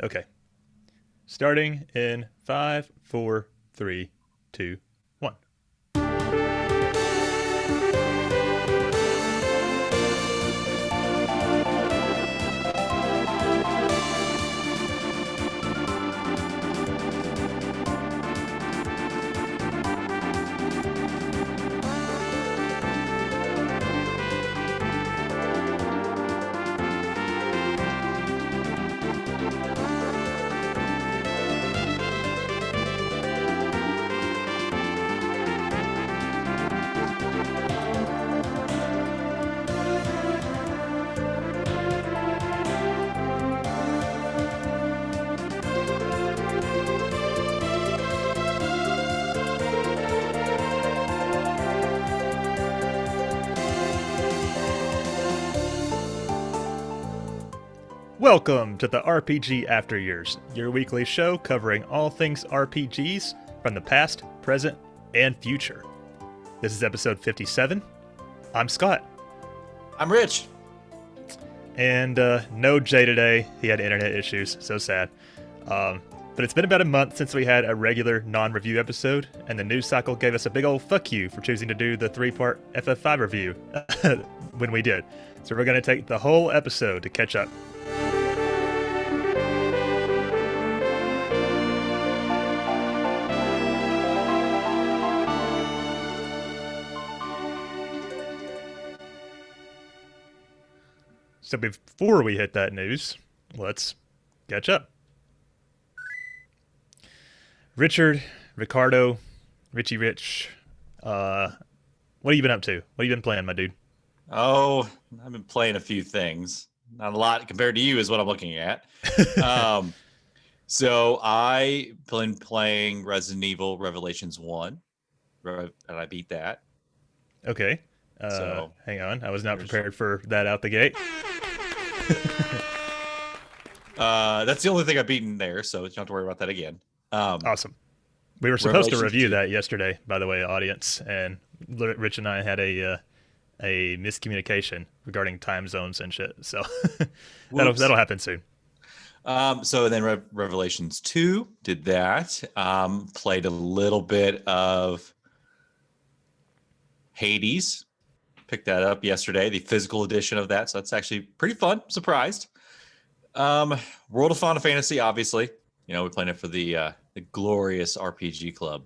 Okay. Starting in five, four, three, two, one. Welcome to the RPG After Years, your weekly show covering all things RPGs from the past, present, and future. This is episode 57. I'm Scott. I'm Rich. And no Jay today. He had internet issues. So sad. But it's been about a month since we had a regular non-review episode, and the news cycle gave us a big old fuck you for choosing to do the 3-part FF5 review when we did. So we're going to take the whole episode to catch up. So before we hit that news, let's catch up. Richard, Ricardo, Richie Rich, what have you been up to? What have you been playing, my dude? Oh, I've been playing a few things. Not a lot compared to you is what I'm looking at. So I've been playing Resident Evil Revelations 1, and I beat that. Okay. Hang on. I was not prepared for that out the gate. That's the only thing I've beaten there, so you don't have to worry about that again. Awesome. We were supposed to Revelations review 2. that yesterday, by the way, audience, and Rich and I had a miscommunication regarding time zones and shit. So that'll happen soon. So then Revelations 2 did that. Played a little bit of Hades. Picked that up yesterday, the physical edition of that. So that's actually pretty fun. Surprised. World of Final Fantasy, obviously. You know, we're playing it for the glorious RPG club.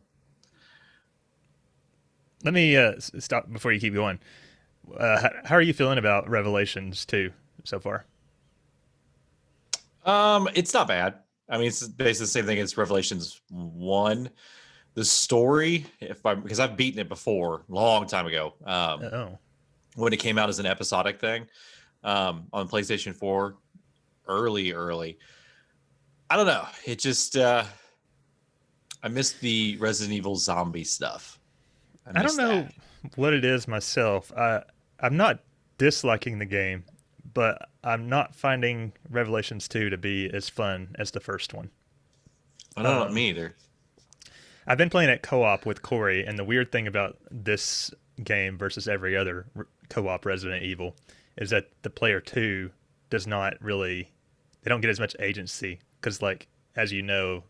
Let me stop before you keep going. How are you feeling about Revelations 2 so far? It's not bad. I mean, it's basically the same thing as Revelations 1. The story, because I've beaten it before, long time ago. When it came out as an episodic thing on PlayStation 4, early. I don't know. It just I missed the Resident Evil zombie stuff. I don't know what it is myself. I'm not disliking the game, but I'm not finding Revelations 2 to be as fun as the first one. I don't know, me either. I've been playing it co-op with Corey, and the weird thing about this game versus every other co-op Resident Evil is that the player 2 does not really, they don't get as much agency, because like, as you know,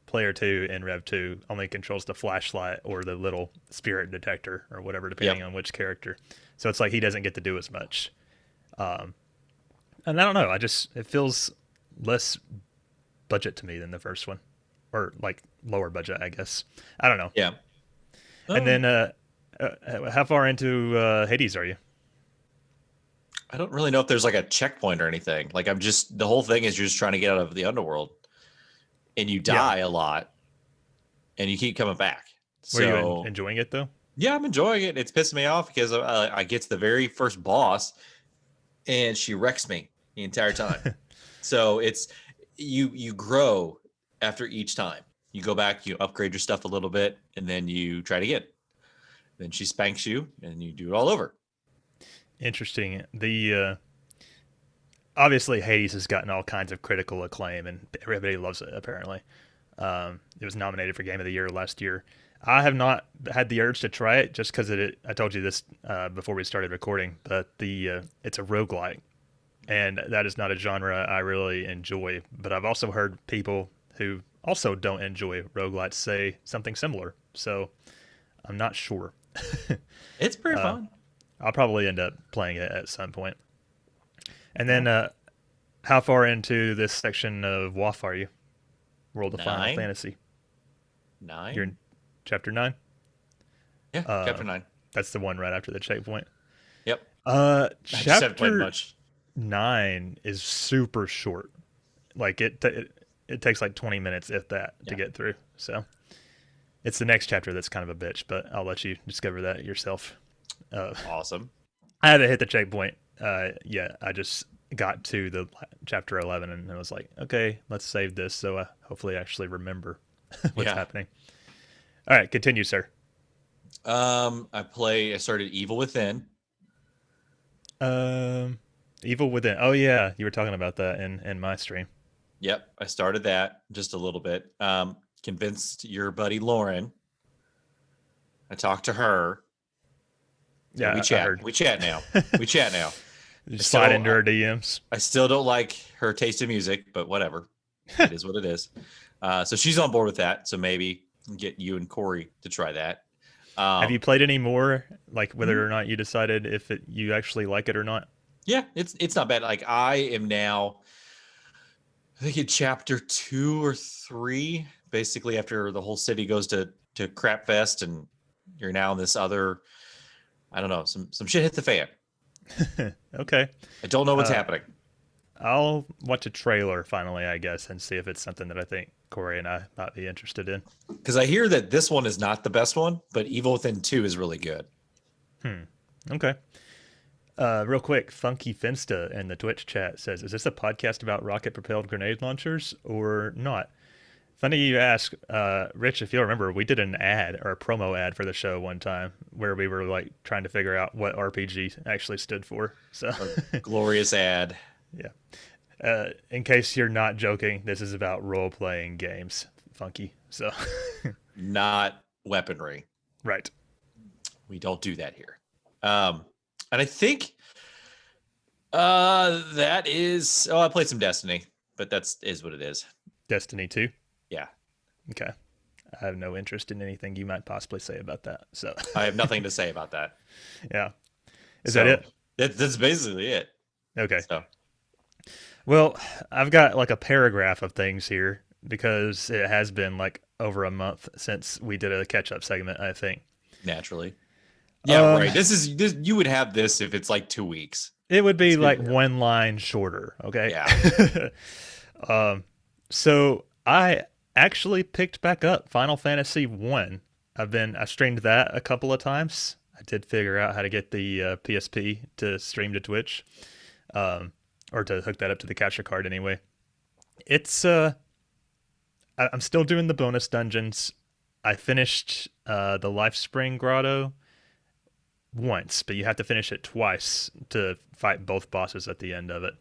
player 2 in Rev 2 only controls the flashlight or the little spirit detector or whatever, depending on which character. So it's like he doesn't get to do as much. And I don't know, it feels less budget to me than the first one, or like lower budget, I guess. I don't know. Yeah. And then how far into Hades are you? I don't really know if there's like a checkpoint or anything. Like the whole thing is you're just trying to get out of the underworld, and you die a lot, and you keep coming back. Were you enjoying it though? Yeah, I'm enjoying it. It's pissing me off because I get to the very first boss, and she wrecks me the entire time. So it's you grow after each time. You go back, you upgrade your stuff a little bit, and then you try it again. Then she spanks you, and you do it all over. Interesting. The obviously Hades has gotten all kinds of critical acclaim, and everybody loves it. Apparently, it was nominated for Game of the Year last year. I have not had the urge to try it just because I told you this before we started recording, but it's a roguelike, and that is not a genre I really enjoy. But I've also heard people who also don't enjoy roguelites say something similar. So I'm not sure. It's pretty fun. I'll probably end up playing it at some point. And then, how far into this section of WoF are you? World of Final 9? Fantasy. 9? You're in chapter 9? Yeah, chapter 9. That's the one right after the checkpoint. Yep. I just haven't played Chapter much. 9 is super short. Like it takes like 20 minutes if that to get through. So it's the next chapter that's kind of a bitch, but I'll let you discover that yourself. Awesome. I haven't hit the checkpoint yet. I just got to the chapter 11 and I was like, okay, let's save this so I hopefully actually remember what's happening. All right, continue, sir. I started Evil Within. Evil Within. Oh yeah, you were talking about that in my stream. Yep, I started that just a little bit. Convinced your buddy Lauren. I talked to her. Yeah, we chat. We chat now. We chat now. Just slide into her DMs. I still don't like her taste in music, but whatever. It is what it is. So she's on board with that. So maybe get you and Corey to try that. Have you played any more? Like whether or not you decided if you actually like it or not? Yeah, it's not bad. Like I am now, I think in chapter 2 or 3, basically after the whole city goes to crap fest, and you're now in this other, I don't know, some shit hit the fan. Okay. I don't know what's happening. I'll watch a trailer finally, I guess, and see if it's something that I think Corey and I might be interested in. Because I hear that this one is not the best one, but Evil Within 2 is really good. Okay. Real quick, Funky Finsta in the Twitch chat says, is this a podcast about rocket-propelled grenade launchers or not? Funny you ask, Rich, if you'll remember, we did an ad or a promo ad for the show one time where we were like trying to figure out what RPG actually stood for. So a glorious ad. Yeah. In case you're not joking, this is about role-playing games, Funky. So not weaponry. Right. We don't do that here. And I think that is, I played some Destiny, but is what it is. Destiny 2? Yeah. Okay. I have no interest in anything you might possibly say about that. So I have nothing to say about that. Yeah. Is that it? That's basically it. Okay. So. Well, I've got like a paragraph of things here because it has been like over a month since we did a catch-up segment, I think. Naturally. Yeah, right. This you would have this if it's like 2 weeks. It would be like one line shorter, okay? Yeah. So I actually picked back up Final Fantasy 1. I streamed that a couple of times. I did figure out how to get the PSP to stream to Twitch. Or to hook that up to the capture card anyway. It's I'm still doing the bonus dungeons. I finished the Lifespring Grotto once, but you have to finish it twice to fight both bosses at the end of it.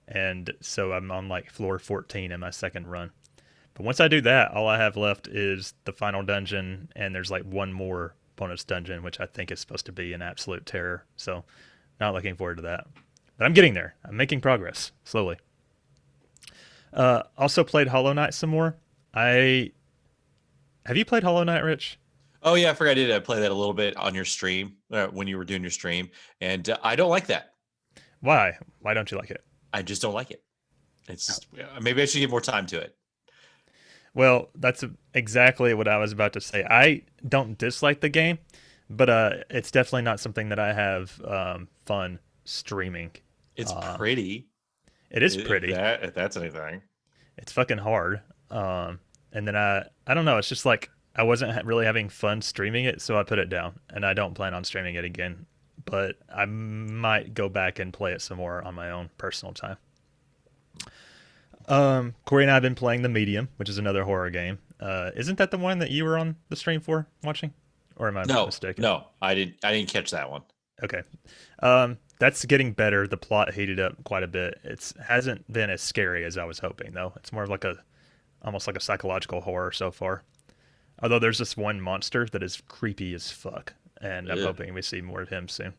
And so I'm on like floor 14 in my second run. But once I do that, all I have left is the final dungeon, and there's like one more bonus dungeon, which I think is supposed to be an absolute terror. So not looking forward to that. But I'm getting there. I'm making progress, slowly. Also played Hollow Knight some more. Have you played Hollow Knight, Rich? Oh, yeah, I forgot I did play that a little bit on your stream, when you were doing your stream. And I don't like that. Why? Why don't you like it? I just don't like it. Maybe I should give more time to it. Well, that's exactly what I was about to say. I don't dislike the game, but it's definitely not something that I have fun streaming. It's pretty. It is pretty. If that's anything. It's fucking hard. And then I don't know. It's just like I wasn't really having fun streaming it, so I put it down, and I don't plan on streaming it again. But I might go back and play it some more on my own personal time. Corey and I have been playing The Medium, which is another horror game. Isn't that the one that you were on the stream for watching? Or am I mistaken? No, I didn't catch that one. Okay. That's getting better. The plot heated up quite a bit. It hasn't been as scary as I was hoping, though. It's more of like almost like a psychological horror so far. Although there's this one monster that is creepy as fuck, and I'm hoping we see more of him soon.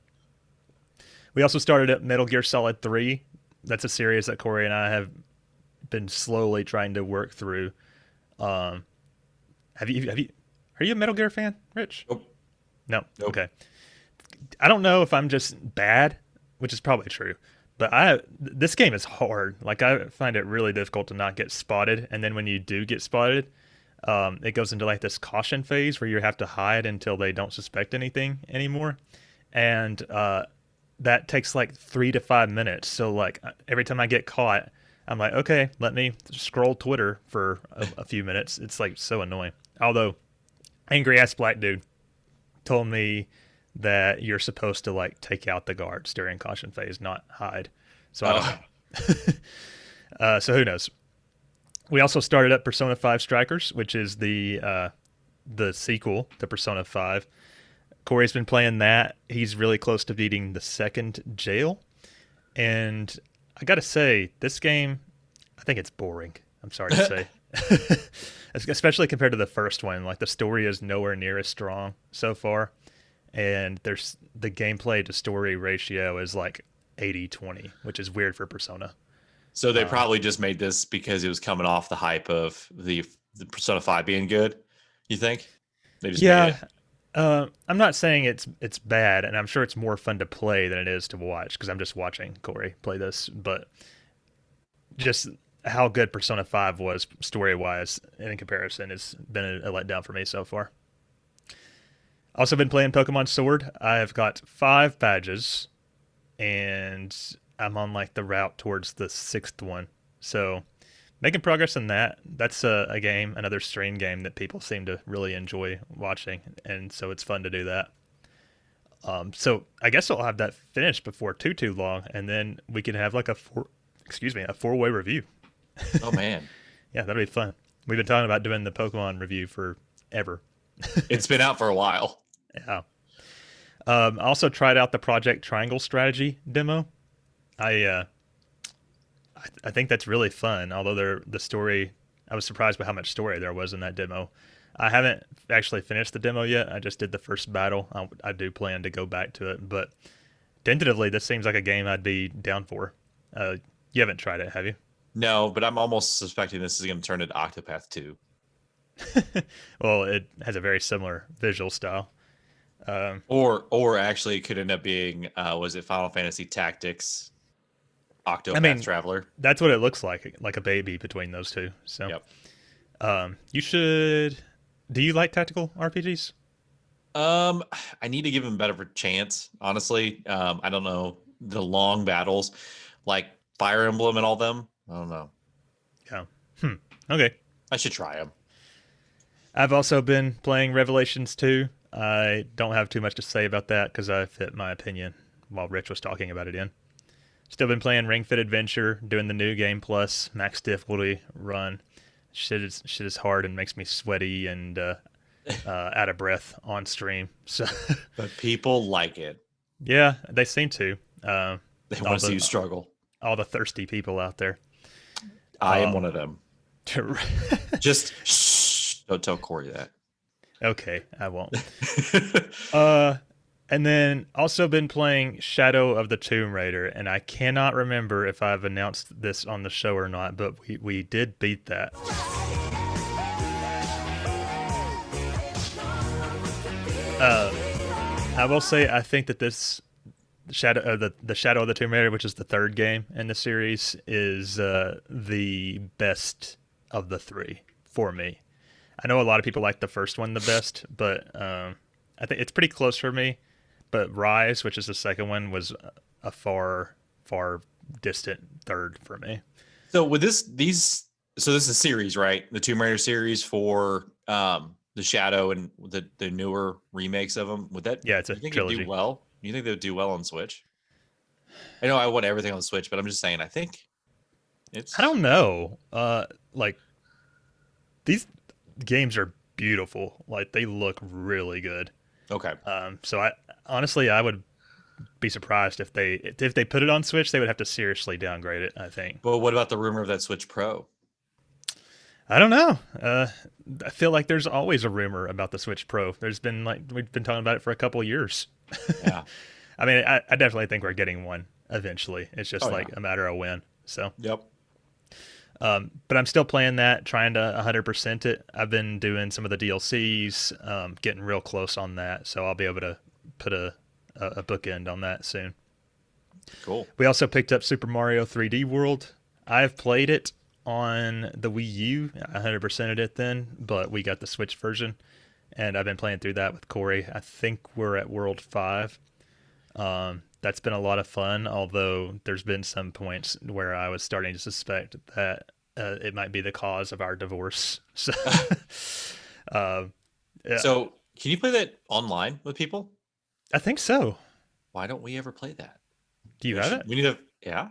We also started up Metal Gear Solid 3. that's a series that Corey and I have been slowly trying to work through. Um, have you are you a Metal Gear fan, Rich? Nope. No. Nope. Okay. I don't know if I'm just bad, which is probably true, but this game is hard. Like I find it really difficult to not get spotted, and then when you do get spotted, it goes into like this caution phase where you have to hide until they don't suspect anything anymore, and that takes like 3 to 5 minutes. So like every time I get caught, I'm like, okay, let me scroll Twitter for a few minutes. It's like so annoying. Although, angry ass black dude told me that you're supposed to like take out the guards during caution phase, not hide. So I don't know. So who knows? We also started up Persona 5 Strikers, which is the sequel to Persona 5. Corey's been playing that. He's really close to beating the second jail. And I got to say, this game, I think it's boring. I'm sorry to say. Especially compared to the first one. Like, the story is nowhere near as strong so far. And there's the gameplay to story ratio is like 80-20, which is weird for Persona. So they probably just made this because it was coming off the hype of the Persona 5 being good, you think? They just made it. I'm not saying it's bad, and I'm sure it's more fun to play than it is to watch because I'm just watching Corey play this. But just how good Persona 5 was story-wise in comparison has been a letdown for me so far. Also been playing Pokemon Sword. I've got 5 badges, and I'm on like the route towards the 6th one. So making progress in that. That's a game, another stream game that people seem to really enjoy watching, and so it's fun to do that. So I guess I'll have that finished before too long, and then we can have like a 4-way review. Oh man, yeah, that'll be fun. We've been talking about doing the Pokemon review forever. It's been out for a while. Yeah. I also tried out the Project Triangle Strategy demo. I think that's really fun. Although the story, I was surprised by how much story there was in that demo. I haven't actually finished the demo yet. I just did the first battle. I do plan to go back to it, but tentatively, this seems like a game I'd be down for. You haven't tried it, have you? No, but I'm almost suspecting this is going to turn into Octopath 2. Well, it has a very similar visual style. Or actually, it could end up being was it Final Fantasy Tactics? Octopath Traveler. That's what it looks like a baby between those two. So, yep. You should. Do you like tactical RPGs? I need to give them a better chance. Honestly, I don't know the long battles, like Fire Emblem and all them. I don't know. Yeah. Okay. I should try them. I've also been playing Revelations 2. I don't have too much to say about that because I fit my opinion while Rich was talking about it in. Still been playing Ring Fit Adventure, doing the new game plus max difficulty run. Shit is hard and makes me sweaty and out of breath on stream. So, but people like it. Yeah, they seem to. They want to see you struggle. All the thirsty people out there. I am one of them. Just shh, don't tell Corey that. Okay, I won't. And then also been playing Shadow of the Tomb Raider, and I cannot remember if I've announced this on the show or not, but we did beat that. I will say I think that this the Shadow of the Tomb Raider, which is the 3rd game in the series, is the best of the 3 for me. I know a lot of people like the first one the best, but I think it's pretty close for me. But Rise, which is the 2nd one, was a far distant 3rd for me. So with this is a series, right? The Tomb Raider series for the Shadow and the newer remakes of them. Would that? Yeah, it's a trilogy. Do well? You think they would do well on Switch? I know I want everything on Switch, but I'm just saying. I think it's. I don't know. Like these games are beautiful. Like they look really good. Okay. So I would be surprised if they put it on Switch, they would have to seriously downgrade it, I think. But what about the rumor of that Switch Pro? I don't know. I feel like there's always a rumor about the Switch Pro. There's been we've been talking about it for a couple of years. Yeah. I mean, I definitely think we're getting one. eventually. It's just a matter of when. So yep. But I'm still playing that, trying to 100% it. I've been doing some of the DLCs, getting real close on that, so I'll be able to put a bookend on that soon. Cool. We also picked up Super Mario 3D World. I've played it on the Wii U. I 100%ed it then, but we got the Switch version, and I've been playing through that with Corey. I think we're at World 5. That's been a lot of fun, although there's been some points where I was starting to suspect that it might be the cause of our divorce. So, yeah. So can you play that online with people? I think so. Why don't we ever play that? Do you have it? We need to, yeah.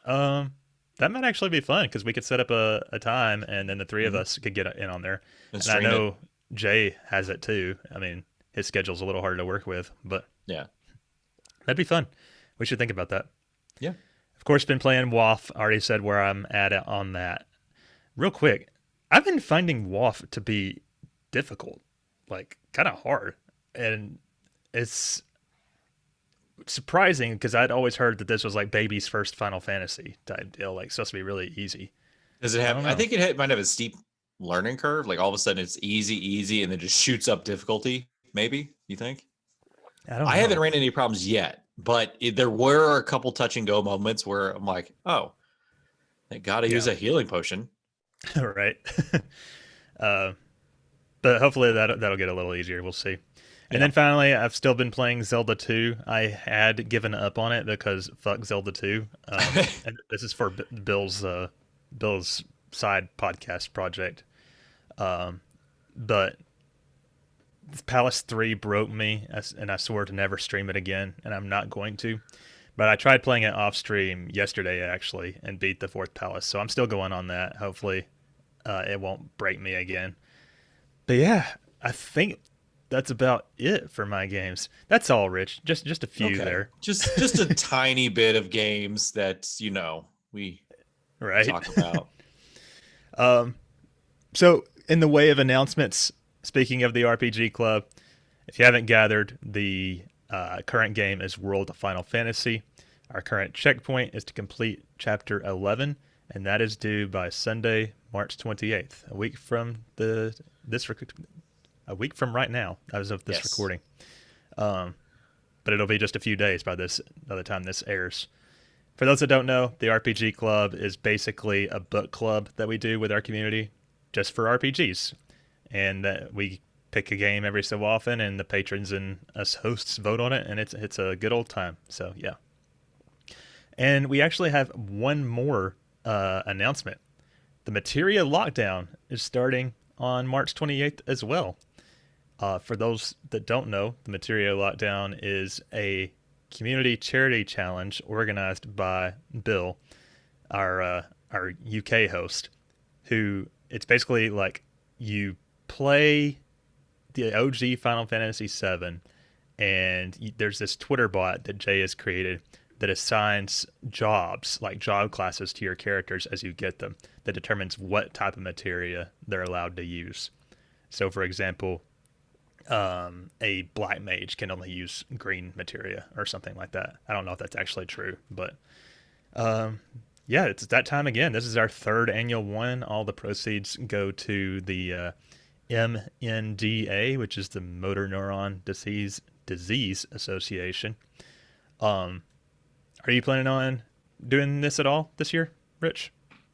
That might actually be fun because we could set up a time and then the three of us could get in on there. And I know Jay has it too. I mean, his schedule's a little harder to work with, but yeah, that'd be fun. We should think about that. Yeah. Of course, been playing WoF. Already said where I'm at on that. Real quick, I've been finding WoF to be difficult, like kind of hard, and it's surprising because I'd always heard that this was like baby's first Final Fantasy type deal, like supposed to be really easy. Does it have? I think might have a steep learning curve. Like all of a sudden it's easy, and then just shoots up difficulty. Maybe you think? I haven't ran into any problems yet, but there were a couple touch and go moments where I'm like, oh, I got to use a healing potion. Right. But hopefully that'll get a little easier. We'll see. And then finally, I've still been playing Zelda 2. I had given up on it because fuck Zelda 2. And this is for Bill's side podcast project. But Palace 3 broke me, and I swore to never stream it again, and I'm not going to. But I tried playing it off stream yesterday, actually, and beat the 4th Palace. So I'm still going on that. Hopefully it won't break me again. But yeah, I think that's about it for my games. That's all, Rich. Just a few there. Just a tiny bit of games that, we talk about. So in the way of announcements, speaking of the RPG Club, if you haven't gathered, the current game is World of Final Fantasy. Our current checkpoint is to complete Chapter 11, and that is due by Sunday, March 28th, a week from right now, as of this recording. But it'll be just a few days by the time this airs. For those that don't know, the RPG Club is basically a book club that we do with our community just for RPGs. And we pick a game every so often, and the patrons and us hosts vote on it, and it's a good old time. So, yeah. And we actually have one more announcement. The Materia Lockdown is starting on March 28th as well. For those that don't know, the Materia Lockdown is a community charity challenge organized by Bill, our UK host, who it's basically like you play the OG Final Fantasy VII, and there's this Twitter bot that Jay has created that assigns jobs, like job classes, to your characters as you get them, that determines what type of materia they're allowed to use. So, for example, a black mage can only use green materia or something like that. I don't know if that's actually true, but yeah, it's that time again. This is our 3rd annual one. All the proceeds go to the MNDA, which is the Motor Neuron Disease Association. Are you planning on doing this at all this year, Rich?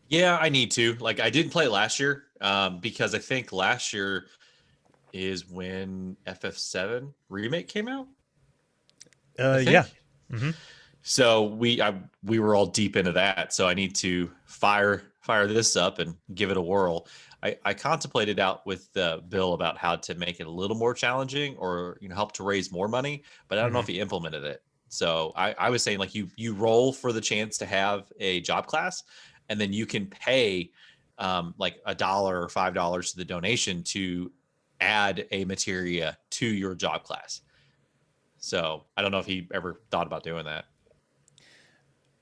Yeah, I need to. Like, I didn't play last year because I think last year is when FF7 Remake came out. Yeah. Mm-hmm. So we were all deep into that. So I need to fire this up and give it a whirl. I contemplated out with Bill about how to make it a little more challenging or help to raise more money, but I don't know if he implemented it. So I was saying, like, you roll for the chance to have a job class, and then you can pay like $1 or $5 to the donation to add a materia to your job class. So I don't know if he ever thought about doing that.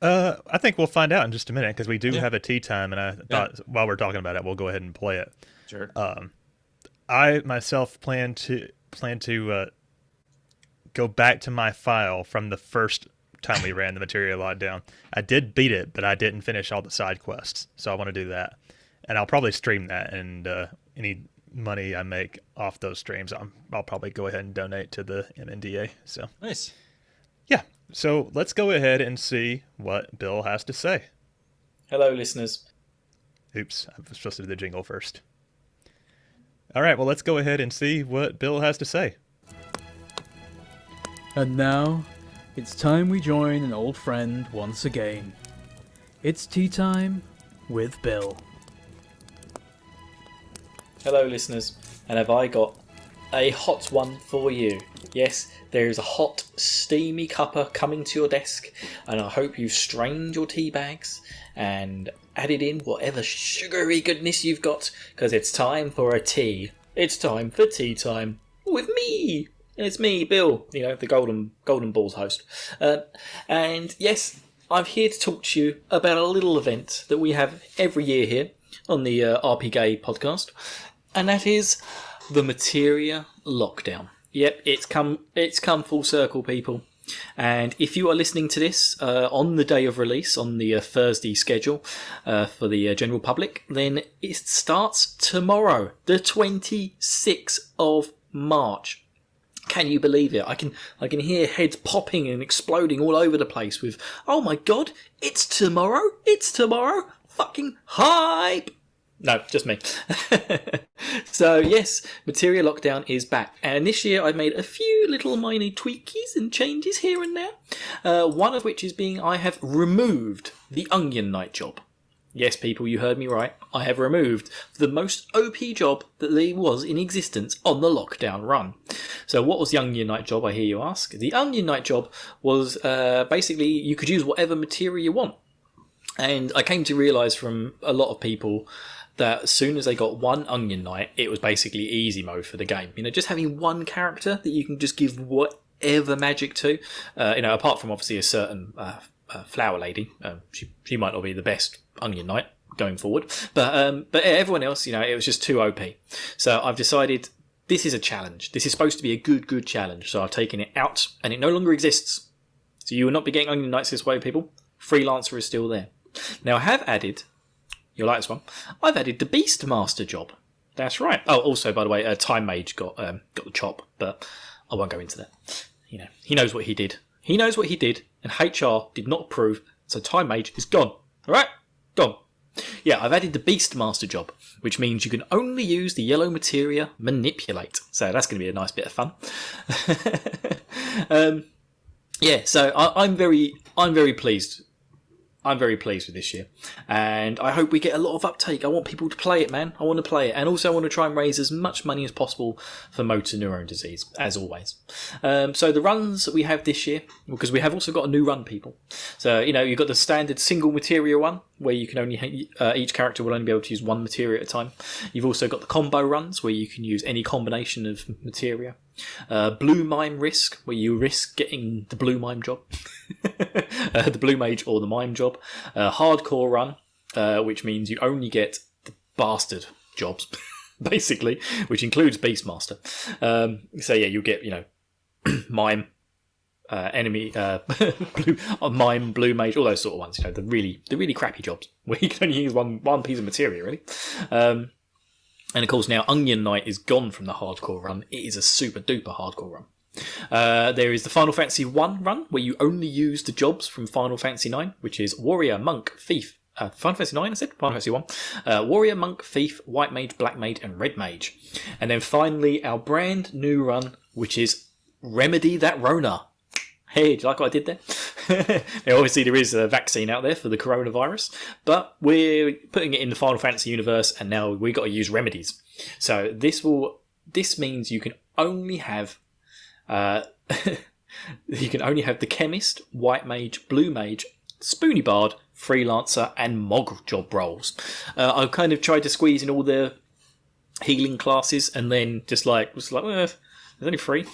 I think we'll find out in just a minute, because we do have a tea time, and I thought while we're talking about it, we'll go ahead and play it. Sure. I myself plan to go back to my file from the first time we ran the materia lockdown. I did beat it, but I didn't finish all the side quests, so I want to do that. And I'll probably stream that, and any money I make off those streams, I'll probably go ahead and donate to the MNDA. So nice. Yeah, so let's go ahead and see what Bill has to say. Hello, listeners. Oops, I was supposed to do the jingle first. All right, well, let's go ahead and see what Bill has to say. And now, it's time we join an old friend once again. It's tea time with Bill. Hello, listeners, and have I got a hot one for you? Yes, there is a hot, steamy cuppa coming to your desk, and I hope you've strained your tea bags and added in whatever sugary goodness you've got, because it's time for a tea. It's time for tea time with me. And it's me, Bill, the Golden Balls host. And yes, I'm here to talk to you about a little event that we have every year here on the RP Gay podcast, and that is the Materia Lockdown. Yep, it's come full circle, people. And if you are listening to this on the day of release, on the Thursday schedule for the general public, then it starts tomorrow, the 26th of March. Can you believe it? I can hear heads popping and exploding all over the place with, oh my god, it's tomorrow! It's tomorrow! Fucking hype! No, just me. So yes, Materia Lockdown is back. And this year I've made a few little minor tweakies and changes here and there. One of which is I have removed the Onion Knight job. Yes, people, you heard me right. I have removed the most OP job that there was in existence on the lockdown run. So what was the Onion Knight job, I hear you ask? The Onion Knight job was basically you could use whatever materia you want. And I came to realise from a lot of people that as soon as they got one Onion Knight, it was basically easy mode for the game. Just having one character that you can just give whatever magic to. Apart from obviously a certain flower lady, she might not be the best Onion Knight going forward, but everyone else, it was just too OP. So I've decided this is a challenge. This is supposed to be a good challenge. So I've taken it out, and it no longer exists. So you will not be getting Onion Knights this way, people. Freelancer is still there. Now I have added. You'll like this one. I've added the Beastmaster job. That's right. Oh, also, by the way, Time Mage got the chop, but I won't go into that. He knows what he did. He knows what he did, and HR did not approve, so Time Mage is gone. All right? Gone. Yeah, I've added the Beastmaster job, which means you can only use the yellow materia Manipulate. So that's going to be a nice bit of fun. So I'm very pleased. I'm very pleased with this year, and I hope we get a lot of uptake. I want people to play it, man. I want to play it, and also I want to try and raise as much money as possible for motor neurone disease, as always. So the runs that we have this year, because we have also got a new run, people. So you've got the standard single materia one, where you can only each character will only be able to use one materia at a time. You've also got the combo runs, where you can use any combination of materia. Blue Mime Risk, where you risk getting the Blue Mime job. The Blue Mage or the Mime job. Hardcore Run, which means you only get the bastard jobs, basically, which includes Beastmaster. You get, Mime, Enemy, Mime, Blue Mage, all those sort of ones, the really crappy jobs, where you can only use one piece of materia, really. And of course now Onion Knight is gone from the hardcore run. It is a super duper hardcore run. There is the Final Fantasy 1 run, where you only use the jobs from Final Fantasy 9, which is Warrior, Monk, Thief. Final Fantasy 9, I said? Final Fantasy 1. Warrior, Monk, Thief, White Mage, Black Mage, and Red Mage. And then finally, our brand new run, which is Remedy That Rona. Hey, do you like what I did there? Now, obviously, there is a vaccine out there for the coronavirus, but we're putting it in the Final Fantasy universe, and now we've got to use remedies. So this means you can only have the Chemist, White Mage, Blue Mage, Spoony Bard, Freelancer, and Mog job roles. I've kind of tried to squeeze in all the healing classes, and then just like there's only 3.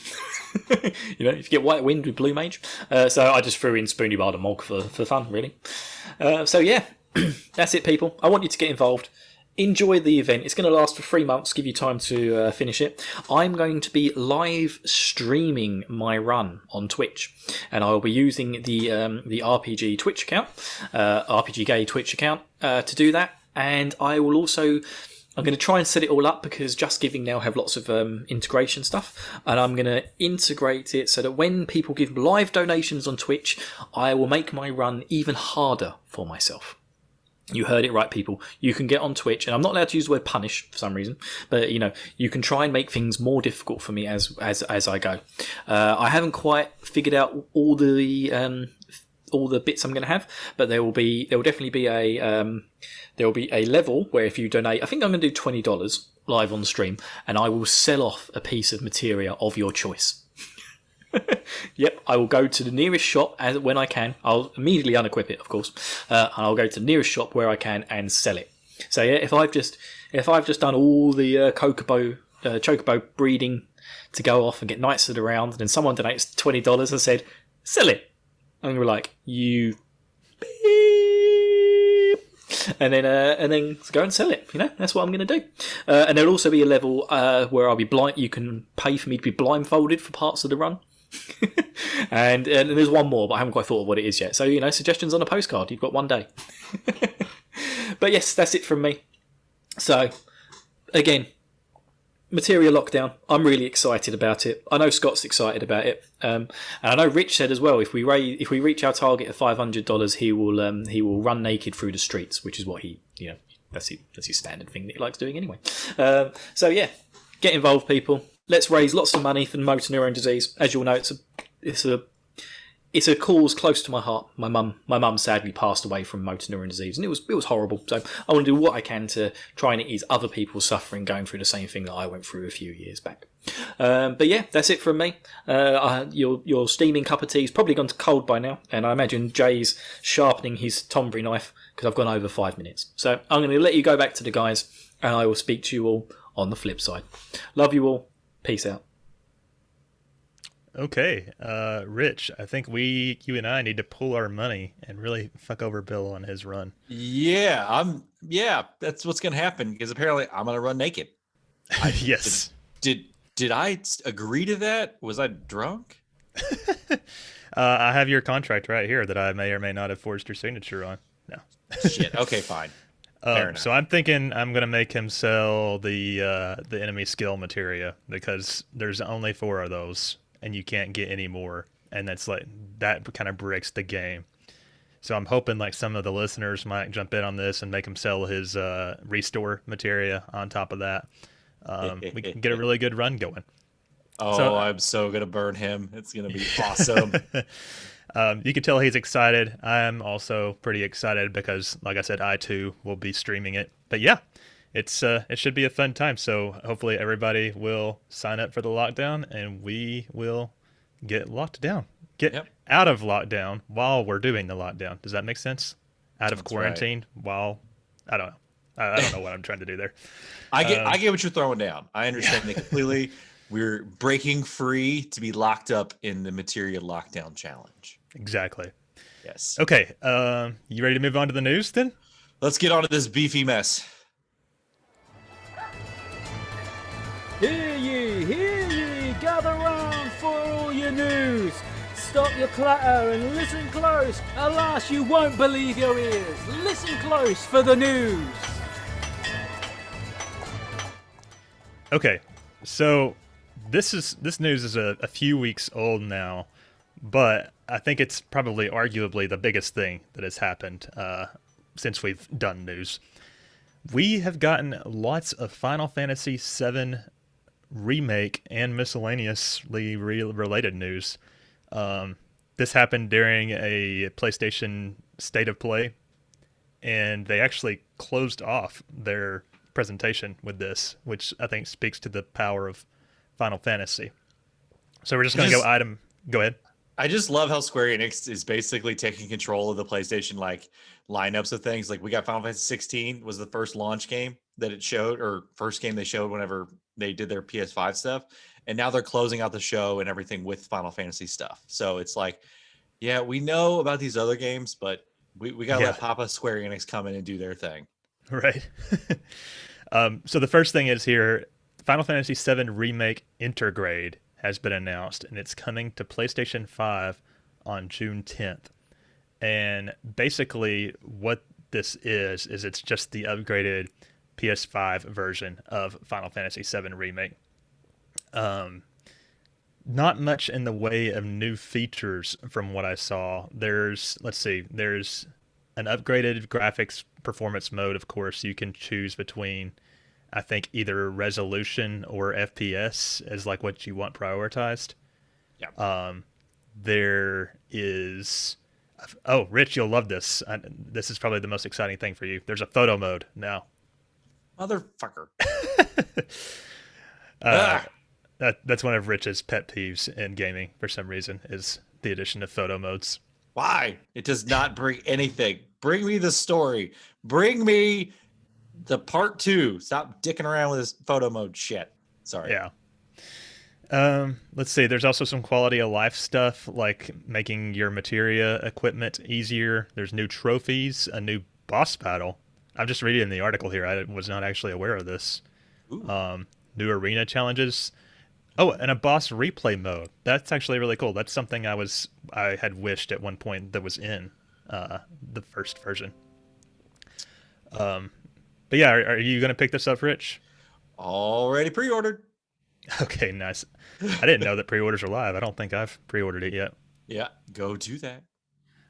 If you get White Wind with Blue Mage. So I just threw in Spoony Bard and Mog for fun, really. That's it, people. I want you to get involved. enjoy the event. It's going to last for 3 months, give you time to finish it. I'm going to be live streaming my run on Twitch, and I will be using the RPG Twitch account, RPG Gay Twitch account, to do that. And I will also... I'm going to try and set it all up because Just Giving now have lots of integration stuff, and I'm going to integrate it so that when people give live donations on Twitch, I will make my run even harder for myself. You heard it right, people. You can get on Twitch, and I'm not allowed to use the word punish for some reason, but you can try and make things more difficult for me as I go. I haven't quite figured out all the bits I'm going to have, but there will definitely be a level where if you donate, I think I'm going to do $20 live on stream, and I will sell off a piece of materia of your choice. Yep, I will go to the nearest shop when I can. I'll immediately unequip it, of course, and I'll go to the nearest shop where I can and sell it. So yeah, if I've just done all the chocobo breeding to go off and get knights to the round, and then someone donates $20 and said, "Sell it," I'm gonna be like, "You beep," and then go and sell it. That's what I'm gonna do. And there'll also be a level where I'll be blind. You can pay for me to be blindfolded for parts of the run. and there's one more, but I haven't quite thought of what it is yet. So suggestions on a postcard. You've got one day. But yes, that's it from me. So again, Materia Lockdown. I'm really excited about it. I know Scott's excited about it, and I know Rich said as well. If we reach our target of $500, he will run naked through the streets, which is what that's his standard thing that he likes doing anyway. So yeah, get involved, people. Let's raise lots of money for motor neurone disease. As you'll know, it's a cause close to my heart. My mum sadly passed away from motor neurone disease, and it was horrible. So I want to do what I can to try and ease other people's suffering going through the same thing that I went through a few years back. But yeah, that's it from me. Your steaming cup of tea is probably gone to cold by now, and I imagine Jay's sharpening his Tonbury knife because I've gone over 5 minutes. So I'm going to let you go back to the guys, and I will speak to you all on the flip side. Love you all. Peace out. Okay, Rich, I think you and I need to pool our money and really fuck over Bill on his run. Yeah, that's what's gonna happen because apparently I'm gonna run naked. Yes. Did I agree to that? Was I drunk? I have your contract right here that I may or may not have forged your signature on. No. Shit. Okay, fine. So I'm thinking I'm gonna make him sell the enemy skill materia because there's only 4 of those. And you can't get any more, and that's that kind of breaks the game. So I'm hoping some of the listeners might jump in on this and make him sell his restore materia on top of that. We can get a really good run going. Oh, I'm so gonna burn him! It's gonna be awesome. You can tell he's excited. I'm also pretty excited because, like I said, I too will be streaming it. But yeah. It should be a fun time, so hopefully everybody will sign up for the lockdown, and we will get locked down. Get out of lockdown while we're doing the lockdown. Does that make sense? Out of quarantine while... I don't know. I don't know what I'm trying to do there. I get what you're throwing down. I understand it completely. We're breaking free to be locked up in the Materia Lockdown Challenge. Exactly. Yes. Okay, you ready to move on to the news then? Let's get on to this beefy mess. Hear ye, gather round for all your news. Stop your clatter and listen close. Alas, you won't believe your ears. Listen close for the news. Okay, so this news is a few weeks old now, but I think it's probably arguably the biggest thing that has happened since we've done news. We have gotten lots of Final Fantasy VII Remake and miscellaneously related news. This happened during a PlayStation State of Play, and they actually closed off their presentation with this, which I think speaks to the power of Final Fantasy. So we're just going to go ahead. I just love how Square Enix is basically taking control of the PlayStation lineups of things. We got Final Fantasy 16 was the first launch game that it showed, or first game they showed whenever they did their PS5 stuff, and now they're closing out the show and everything with Final Fantasy stuff. So it's we know about these other games, but we gotta let Papa Square Enix come in and do their thing. Right. So the first thing is here, Final Fantasy VII Remake Intergrade has been announced, and it's coming to PlayStation 5 on June 10th. And basically what this is it's just the upgraded PS5 version of Final Fantasy VII Remake. Not much in the way of new features from what I saw. There's an upgraded graphics performance mode, of course. You can choose between, I think, either resolution or FPS as like what you want prioritized. Yeah. There is... Oh, Rich, you'll love this. This is probably the most exciting thing for you. There's a photo mode now. Motherfucker. That's one of Rich's pet peeves in gaming for some reason, is the addition of photo modes. Why? It does not bring anything. Bring me the story. Bring me the part 2. Stop dicking around with this photo mode shit. Sorry. Yeah. Let's see. There's also some quality of life stuff, like making your materia equipment easier. There's new trophies, a new boss battle. I'm just reading the article here. I was not actually aware of this. New arena challenges. Oh, and a boss replay mode. That's actually really cool. That's something I had wished at one point that was in the first version. But yeah, are you going to pick this up, Rich? Already pre-ordered. Okay, nice. I didn't know that pre-orders are live. I don't think I've pre-ordered it yet. Yeah, go do that.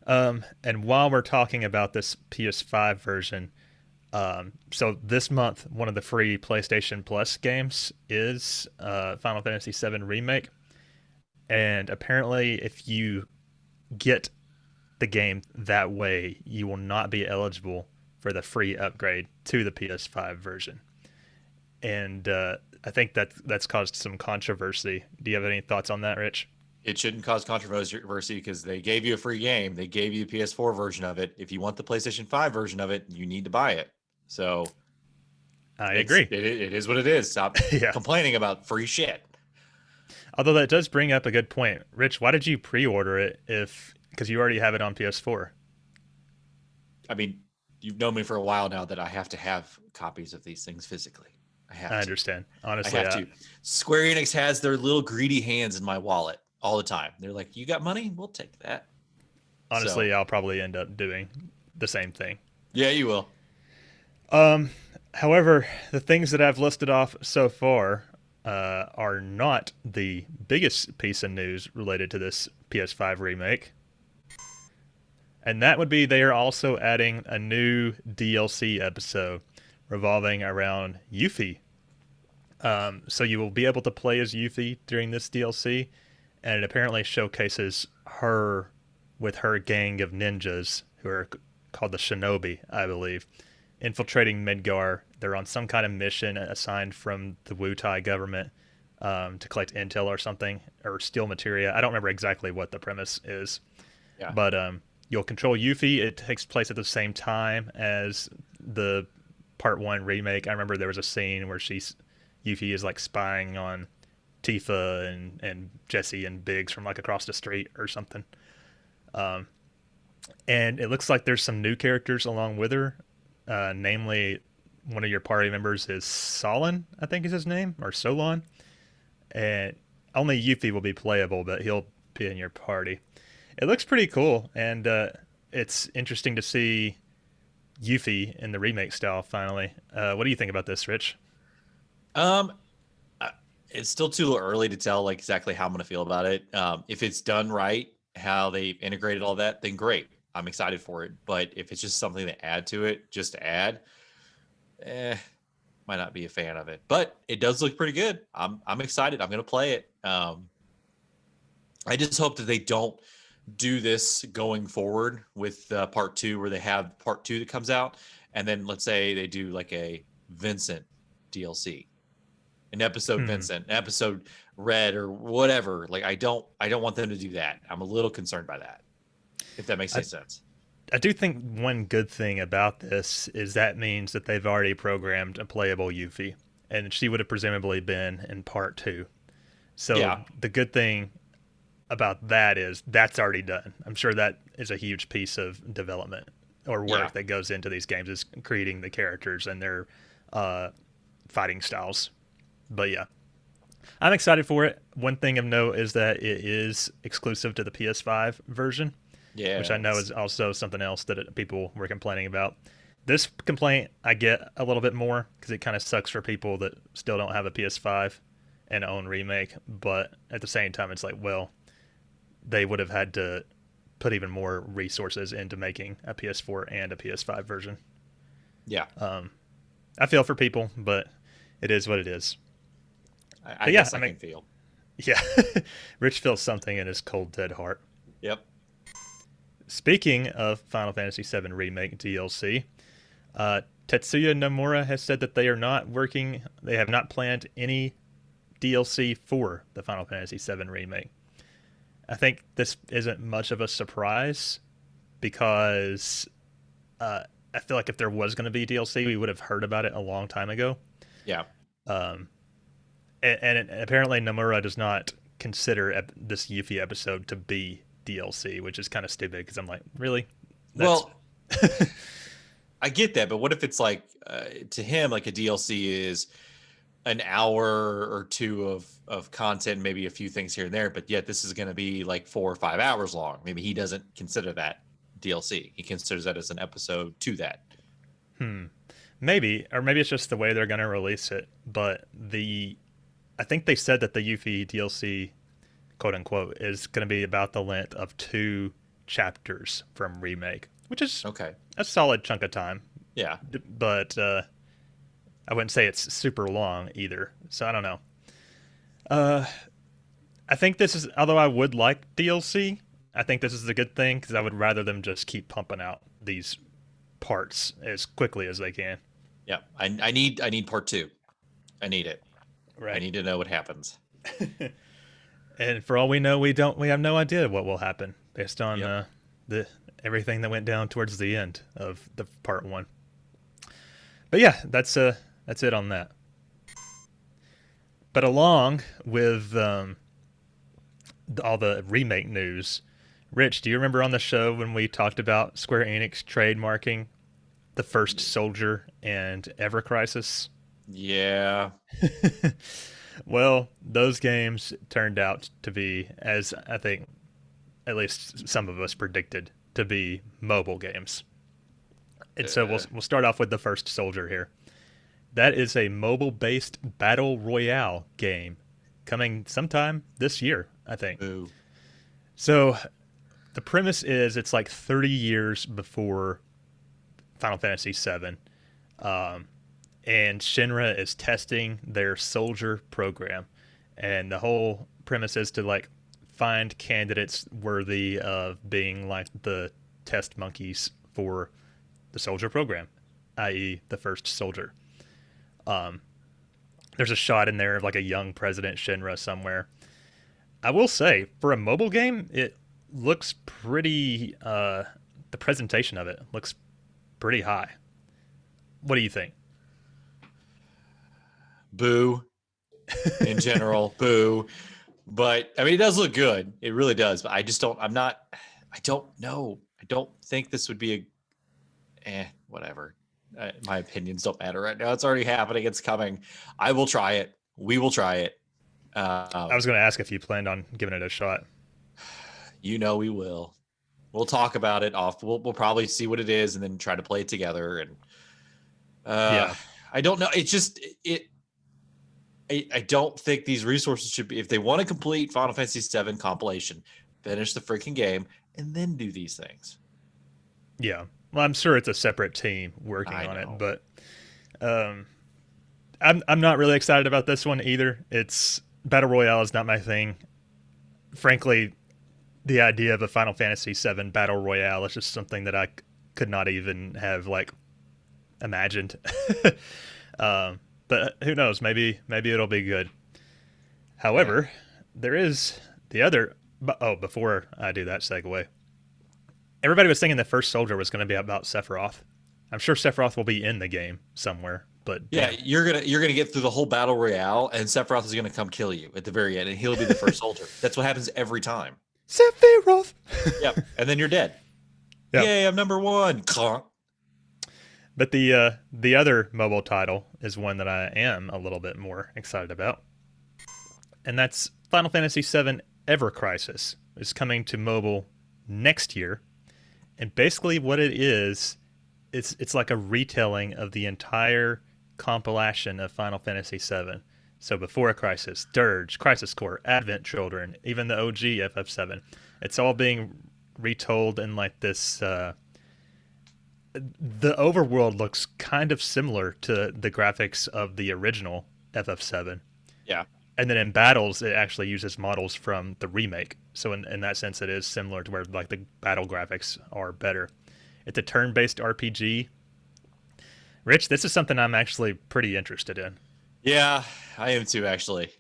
And while we're talking about this PS5 version, so this month, one of the free PlayStation Plus games is Final Fantasy VII Remake. And apparently, if you get the game that way, you will not be eligible for the free upgrade to the PS5 version. And I think that's caused some controversy. Do you have any thoughts on that, Rich? It shouldn't cause controversy because they gave you a free game. They gave you the PS4 version of it. If you want the PlayStation 5 version of it, you need to buy it. So I agree. It is what it is. Stop complaining about free shit. Although that does bring up a good point. Rich, why did you pre-order it because you already have it on PS4? I mean, you've known me for a while now that I have to have copies of these things physically. I understand. Honestly, I have to. Square Enix has their little greedy hands in my wallet all the time. They're like, "You got money? We'll take that." Honestly, I'll probably end up doing the same thing. Yeah, you will. However, the things that I've listed off so far are not the biggest piece of news related to this PS5 remake. And that would be they are also adding a new DLC episode revolving around Yuffie. So you will be able to play as Yuffie during this DLC, and it apparently showcases her with her gang of ninjas who are called the Shinobi, I believe, infiltrating Midgar. They're on some kind of mission assigned from the Wutai government to collect intel or something, or steal materia. I don't remember exactly what the premise is. Yeah. But you'll control Yuffie. It takes place at the same time as the Part 1 remake. I remember there was a scene where Yuffie is like spying on Tifa and Jesse and Biggs from like across the street or something. And it looks like there's some new characters along with her. Namely, one of your party members is Solon, I think is his name, or Solon. And only Yuffie will be playable, but he'll be in your party. It looks pretty cool, and it's interesting to see Yuffie in the remake style finally. What do you think about this, Rich? It's still too early to tell like exactly how I'm going to feel about it. If it's done right, how they've integrated all that, then great. I'm excited for it. But if it's just something to add to it, just to add, might not be a fan of it. But it does look pretty good. I'm excited. I'm going to play it. I just hope that they don't do this going forward with part 2, where they have part 2 that comes out, and then let's say they do like a Vincent DLC, an episode Vincent, an episode Red, or whatever. Like I don't want them to do that. I'm a little concerned by that, if that makes any sense. I do think one good thing about this is that means that they've already programmed a playable Yuffie, and she would have presumably been in part 2. So the good thing about that is that's already done. I'm sure that is a huge piece of development or work that goes into these games is creating the characters and their fighting styles. But yeah, I'm excited for it. One thing of note is that it is exclusive to the PS5 version, which I know is also something else that people were complaining about. This complaint I get a little bit more because it kind of sucks for people that still don't have a PS5 and own Remake, but at the same time it's like, well, they would have had to put even more resources into making a PS4 and a PS5 version. Yeah. I feel for people, but it is what it is. I guess I can feel. Yeah. Rich feels something in his cold, dead heart. Yep. Speaking of Final Fantasy VII Remake DLC, Tetsuya Nomura has said that they have not planned any DLC for the Final Fantasy VII Remake. I think this isn't much of a surprise because I feel like if there was going to be DLC, we would have heard about it a long time ago. Yeah. And apparently Nomura does not consider this Yuffie episode to be DLC, which is kind of stupid because I'm like, really? Well, I get that, but what if it's like, to him, like a DLC is an hour or two of content, maybe a few things here and there, but yet this is going to be like 4 or 5 hours long. Maybe he doesn't consider that DLC. He considers that as an episode to that. Maybe, or maybe it's just the way they're going to release it. But I think they said that the Yuffie DLC, quote unquote, is going to be about the length of 2 chapters from Remake, which is a solid chunk of time. Yeah. But I wouldn't say it's super long either. So I don't know. I think this is, although I would like DLC, I think this is a good thing because I would rather them just keep pumping out these parts as quickly as they can. Yeah, I need part 2. I need it. Right. I need to know what happens. And for all we know, we have no idea what will happen based on everything that went down towards the end of the part 1. But yeah, that's it on that. But along with all the remake news, Rich, do you remember on the show when we talked about Square Enix trademarking the First Soldier and Ever Crisis? Yeah. Well, those games turned out to be, as I think at least some of us predicted, to be mobile games. And so we'll start off with the First Soldier here. That is a mobile-based battle royale game coming sometime this year, I think. Ooh. So the premise is it's like 30 years before Final Fantasy VII, and Shinra is testing their soldier program, and the whole premise is to like find candidates worthy of being like the test monkeys for the soldier program, i.e. the first soldier. There's a shot in there of like a young President Shinra somewhere. I will say, for a mobile game, it looks pretty, the presentation of it looks pretty high. What do you think? Boo. In general, boo. But, I mean, it does look good. It really does. But I just don't know. I don't think this would be whatever. My opinions don't matter right now. It's already happening. It's coming. I will try it. We will try it. I was going to ask if you planned on giving it a shot. You know we will. We'll talk about it off. We'll probably see what it is and then try to play it together. And I don't know. It's just I don't think these resources should be, if they want to complete Final Fantasy VII compilation, finish the freaking game and then do these things. Yeah. Well, I'm sure it's a separate team working on it, but I'm not really excited about this one either. It's Battle Royale is not my thing. Frankly, the idea of a Final Fantasy VII Battle Royale is just something that I could not even have like imagined. But who knows? Maybe it'll be good. However, there is the other. Oh, before I do that segue, everybody was thinking the First Soldier was going to be about Sephiroth. I'm sure Sephiroth will be in the game somewhere, but yeah, you're gonna get through the whole battle royale, and Sephiroth is gonna come kill you at the very end, and he'll be the first soldier. That's what happens every time. Sephiroth. Yep, and then you're dead. Yeah. Yay, I'm number one. Conk. But the other mobile title is one that I am a little bit more excited about, and that's Final Fantasy VII Ever Crisis. It's coming to mobile next year, and basically what it is, it's like a retelling of the entire compilation of Final Fantasy VII. So Before Crisis, Dirge, Crisis Core, Advent Children, even the OG FF7. It's all being retold in like this. The overworld looks kind of similar to the graphics of the original FF7. Yeah. And then in battles, it actually uses models from the remake. So in that sense, it is similar to where like the battle graphics are better. It's a turn-based RPG. Rich, this is something I'm actually pretty interested in. Yeah, I am too, actually.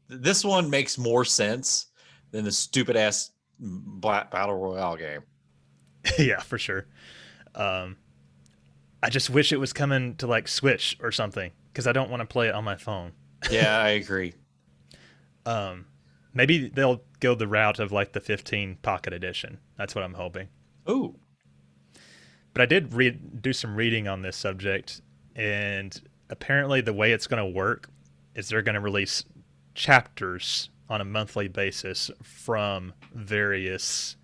This one makes more sense than the stupid-ass Battle Royale game. Yeah, for sure. I just wish it was coming to like Switch or something, because I don't want to play it on my phone. Yeah, I agree. Maybe they'll go the route of like the 15 Pocket Edition. That's what I'm hoping. Ooh. But I did do some reading on this subject, and apparently the way it's going to work is they're going to release chapters on a monthly basis from various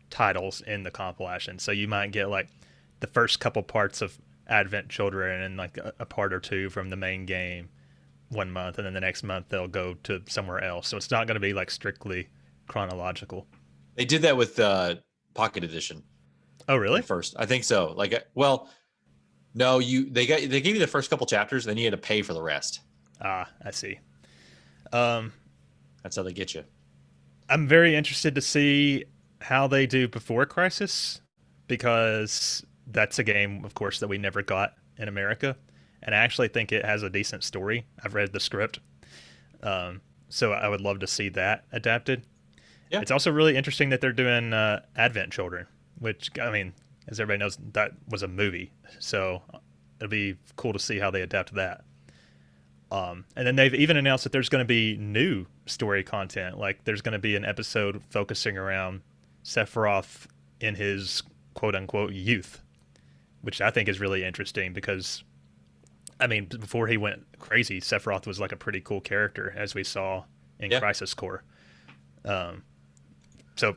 titles in the compilation. So you might get like the first couple parts of Advent Children and like a part or two from the main game one month, and then the next month they'll go to somewhere else. So it's not going to be like strictly chronological. They did that with Pocket Edition. Oh, really? First, I think so. Like, well, no, they gave you the first couple chapters, then you had to pay for the rest. Ah, I see. That's how they get you. I'm very interested to see how they do Before Crisis, because that's a game, of course, that we never got in America, and I actually think it has a decent story. I've read the script, so I would love to see that adapted. Yeah. It's also really interesting that they're doing Advent Children, which, I mean, as everybody knows, that was a movie, so it'll be cool to see how they adapt that. And then they've even announced that there's going to be new story content. Like there's going to be an episode focusing around Sephiroth in his quote-unquote youth, which I think is really interesting because, I mean, before he went crazy, Sephiroth was like a pretty cool character, as we saw in Crisis Core. So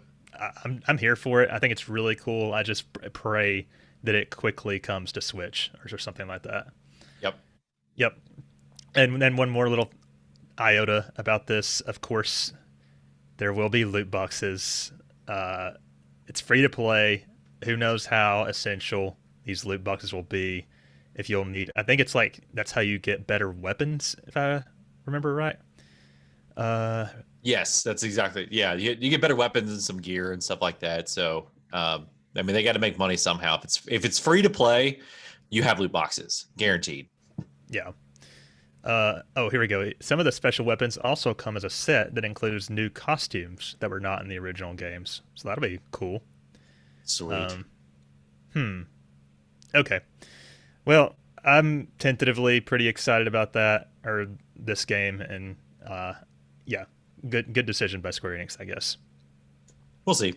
I'm here for it. I think it's really cool. I just pray that it quickly comes to Switch or something like that. Yep. And then one more little iota about this. Of course, there will be loot boxes. It's free to play. Who knows how essential these loot boxes will be if you'll need. I think it's like that's how you get better weapons, if I remember right. Yes, that's exactly. Yeah, you get better weapons and some gear and stuff like that. So, I mean, they got to make money somehow. If it's free to play, you have loot boxes guaranteed. Yeah. Here we go. Some of the special weapons also come as a set that includes new costumes that were not in the original games. So that'll be cool. Sweet. Okay. Well, I'm tentatively pretty excited about that, or this game, and yeah, good decision by Square Enix, I guess. We'll see.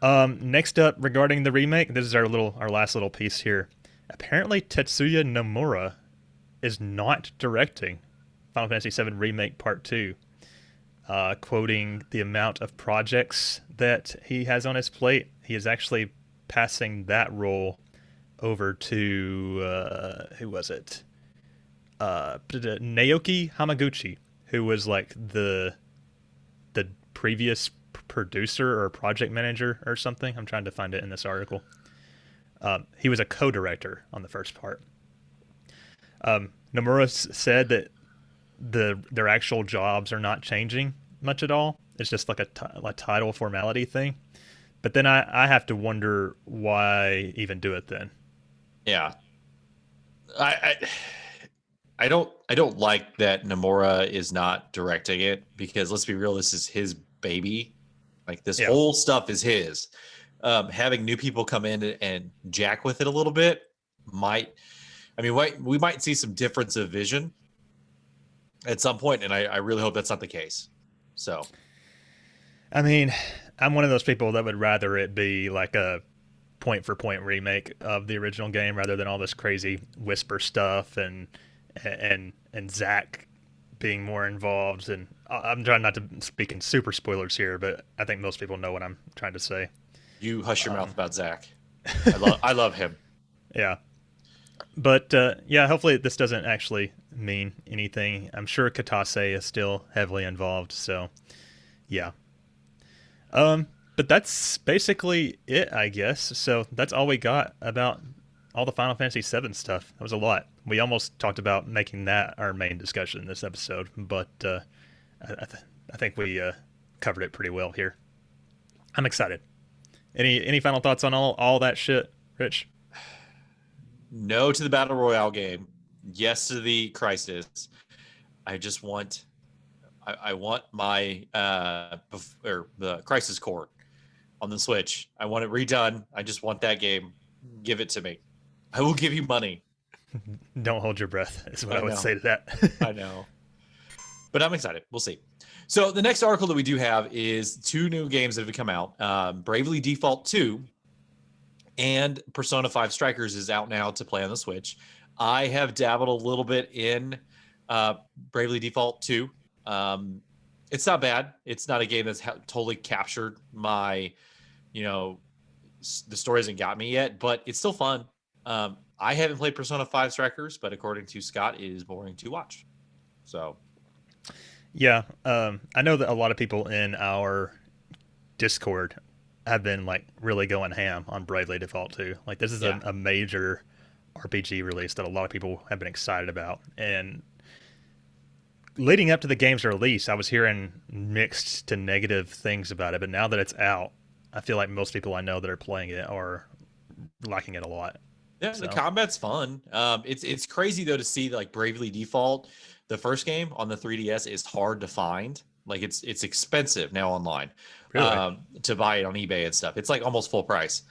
Next up, regarding the remake, this is our last little piece here. Apparently, Tetsuya Nomura is not directing Final Fantasy VII Remake Part 2, quoting the amount of projects that he has on his plate. He is actually passing that role over to, who was it? Naoki Hamaguchi, who was like the previous producer or project manager or something. I'm trying to find it in this article. He was a co-director on the first part. Nomura said that their actual jobs are not changing much at all. It's just like a title formality thing. But then I have to wonder why even do it then. Yeah, I don't like that Nomura is not directing it, because let's be real, this is his baby. Like this whole stuff is his. Having new people come in and jack with it a little bit we might see some difference of vision at some point, and I really hope that's not the case. So, I mean, I'm one of those people that would rather it be like a point for point remake of the original game rather than all this crazy whisper stuff and Zach being more involved. And I'm trying not to speak in super spoilers here, but I think most people know what I'm trying to say. You hush your mouth about Zach. I love him. Yeah. But yeah, hopefully this doesn't actually mean anything. I'm sure Katase is still heavily involved, so yeah. But that's basically it, I guess. So that's all we got about all the Final Fantasy VII stuff. That was a lot. We almost talked about making that our main discussion in this episode, but I think we covered it pretty well here. I'm excited. Any final thoughts on all that shit, Rich? No to the Battle Royale game. Yes to the Crisis. I just want... I want my the Crisis Core on the Switch. I want it redone. I just want that game. Give it to me. I will give you money. Don't hold your breath, is what I would say to that. I know. But I'm excited. We'll see. So the next article that we do have is 2 new games that have come out. Bravely Default 2 and Persona 5 Strikers is out now to play on the Switch. I have dabbled a little bit in Bravely Default 2. It's not bad. It's not a game that's totally captured my, the story hasn't got me yet, but it's still fun. I haven't played Persona 5 Strikers, but according to Scott, it is boring to watch. So, yeah, I know that a lot of people in our Discord have been like really going ham on Bravely Default 2. Like this is a major RPG release that a lot of people have been excited about, and leading up to the game's release, I was hearing mixed to negative things about it, but now that it's out, I feel like most people I know that are playing it are liking it a lot. Yeah, so. The combat's fun. It's crazy though to see like Bravely Default, the first game on the 3DS is hard to find. Like it's expensive now online, really? To buy it on eBay and stuff. It's like almost full price.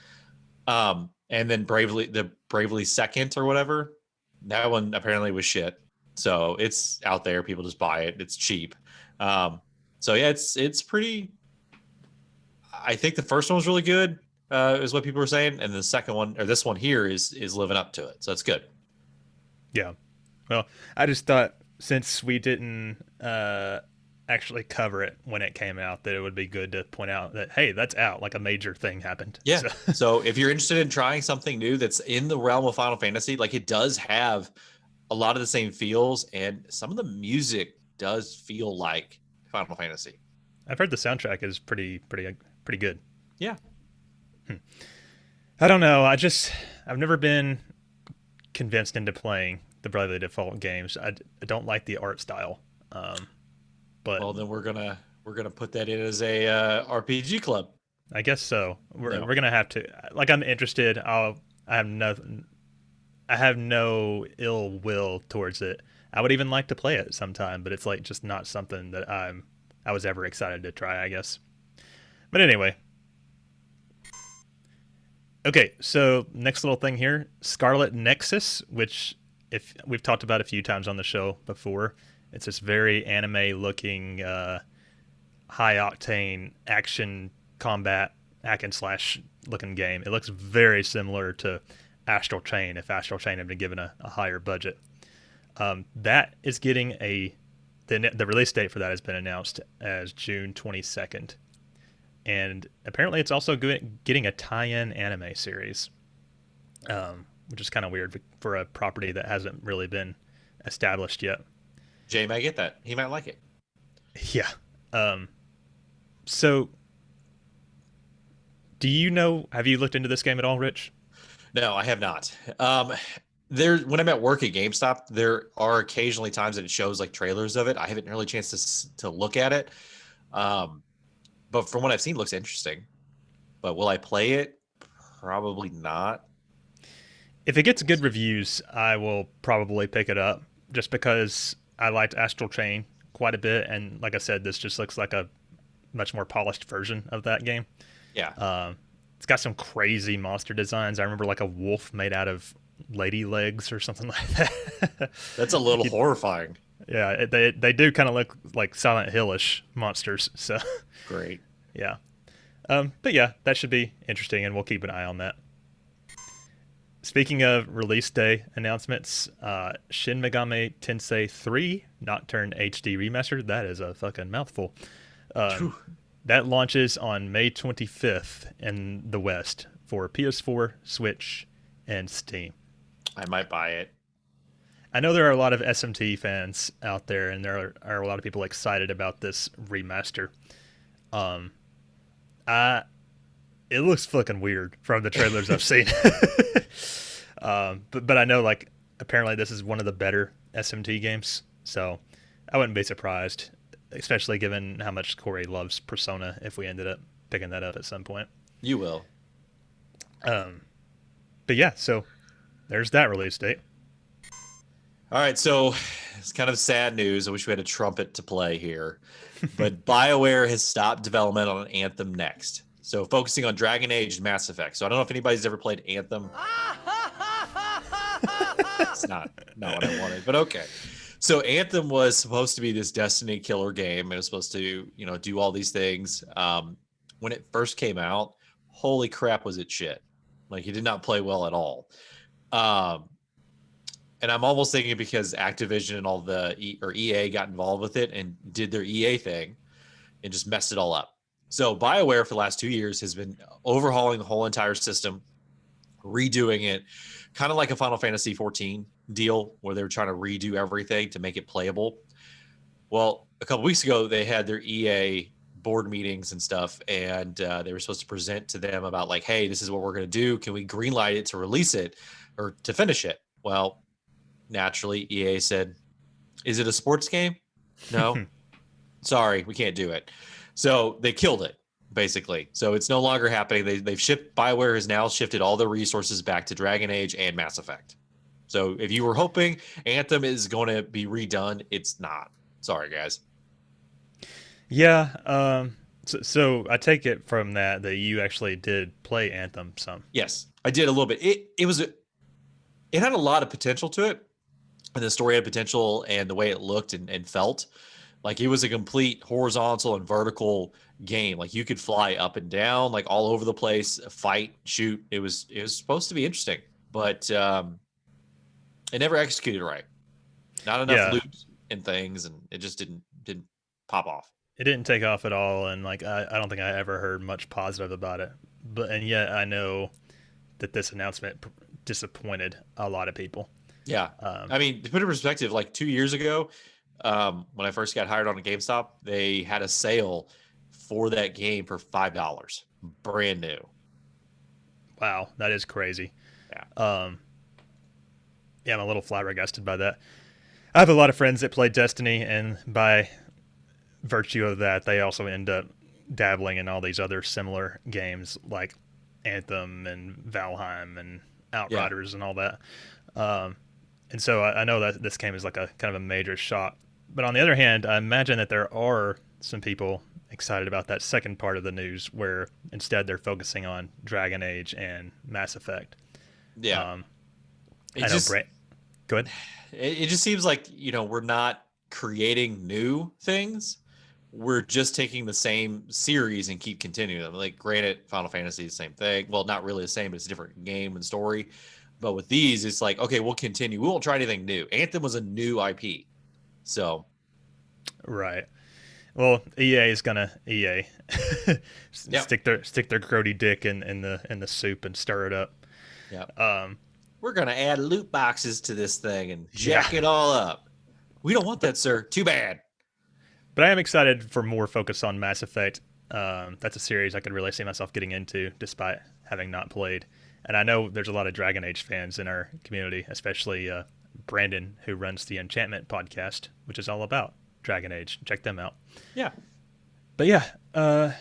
And then Bravely Second or whatever, that one apparently was shit. So it's out there. People just buy it. It's cheap. So yeah, it's pretty. I think the first one was really good, is what people were saying, and the second one, or this one here, is living up to it. So it's good. Yeah. Well, I just thought since we didn't actually cover it when it came out, that it would be good to point out that hey, that's out. Like a major thing happened. Yeah. So if you're interested in trying something new that's in the realm of Final Fantasy, like it does have a lot of the same feels, and some of the music does feel like Final Fantasy. I've heard the soundtrack is pretty good. Yeah. I don't know. I've never been convinced into playing the Bravely Default games. I don't like the art style. But well, then we're gonna put that in as a RPG club. I guess so. We're gonna have to. Like, I'm interested. I have no ill will towards it. I would even like to play it sometime, but it's like just not something that I was ever excited to try, I guess. But anyway. Okay, so next little thing here, Scarlet Nexus, which if we've talked about a few times on the show before. It's this very anime-looking, high-octane action combat hack and slash looking game. It looks very similar to Astral Chain if Astral Chain had been given a higher budget. That is getting the release date for that has been announced as June 22nd. And apparently it's also getting a tie-in anime series, which is kind of weird for a property that hasn't really been established yet. Jay might get that. He might like it. Yeah. So, have you looked into this game at all, Rich? No, I have not. When I'm at work at GameStop, there are occasionally times that it shows like trailers of it. I haven't really chance to look at it. But from what I've seen, it looks interesting. But will I play it? Probably not. If it gets good reviews, I will probably pick it up just because I liked Astral Chain quite a bit. And like I said, this just looks like a much more polished version of that game. Yeah. It's got some crazy monster designs. I remember like a wolf made out of lady legs or something like that. That's a little horrifying. Yeah, they do kind of look like Silent Hill-ish monsters. So great. Yeah. But yeah, that should be interesting, and we'll keep an eye on that. Speaking of release day announcements, Shin Megami Tensei 3 Nocturne HD Remastered, that is a fucking mouthful. That launches on May 25th in the West for PS4, Switch, and Steam. I might buy it. I know there are a lot of SMT fans out there, and there are a lot of people excited about this remaster. It looks fucking weird from the trailers I've seen. But I know, like, apparently this is one of the better SMT games, so I wouldn't be surprised, especially given how much Corey loves Persona, if we ended up picking that up at some point. You will. But yeah, so there's that release date. All right, so it's kind of sad news. I wish we had a trumpet to play here. But BioWare has stopped development on Anthem next. So focusing on Dragon Age and Mass Effect. So I don't know if anybody's ever played Anthem. It's not what I wanted, but okay. So Anthem was supposed to be this Destiny killer game. It was supposed to, do all these things. When it first came out, holy crap, was it shit. Like, it did not play well at all. And I'm almost thinking because Activision and all EA got involved with it and did their EA thing and just messed it all up. So BioWare for the last 2 years has been overhauling the whole entire system, redoing it, kind of like a Final Fantasy 14 deal where they were trying to redo everything to make it playable. Well, a couple weeks ago, they had their EA board meetings and stuff, and they were supposed to present to them about, like, hey, this is what we're going to do. Can we greenlight it to release it or to finish it? Well, naturally, EA said, is it a sports game? No. Sorry, we can't do it. So they killed it, basically. So it's no longer happening. BioWare has now shifted all their resources back to Dragon Age and Mass Effect. So if you were hoping Anthem is going to be redone, it's not. Sorry, guys. Yeah. So I take it from that you actually did play Anthem some. Yes, I did a little bit. It had a lot of potential to it. And the story had potential, and the way it looked and felt like it was a complete horizontal and vertical game. Like, you could fly up and down, like, all over the place, fight, shoot. It was supposed to be interesting, but it never executed right. Not enough loops and things, and it just didn't pop off. It didn't take off at all, and like I don't think I ever heard much positive about it. And yet I know that this announcement disappointed a lot of people. Yeah. I mean, to put it in perspective, like 2 years ago, when I first got hired on a GameStop, they had a sale for that game for $5, brand new. Wow, that is crazy. Yeah. Yeah, I'm a little flabbergasted by that. I have a lot of friends that play Destiny, and by virtue of that, they also end up dabbling in all these other similar games like Anthem and Valheim and Outriders and all that. And so I know that this came as like a kind of a major shock. But on the other hand, I imagine that there are some people excited about that second part of the news where instead they're focusing on Dragon Age and Mass Effect. Yeah. Go ahead. It just seems like, we're not creating new things. We're just taking the same series and keep continuing them. Like, granted, Final Fantasy is the same thing. Well, not really the same, but it's a different game and story. But with these, it's like, okay, we'll continue. We won't try anything new. Anthem was a new IP. So. Right. Well, EA is gonna stick their grody dick in the soup and stir it up. Yeah. We're gonna add loot boxes to this thing and jack it all up. We don't want that, sir. Too bad. But I am excited for more focus on Mass Effect. That's a series I could really see myself getting into, despite having not played. And I know there's a lot of Dragon Age fans in our community, especially Brandon, who runs the Enchantment podcast, which is all about Dragon Age. Check them out. Yeah. But yeah,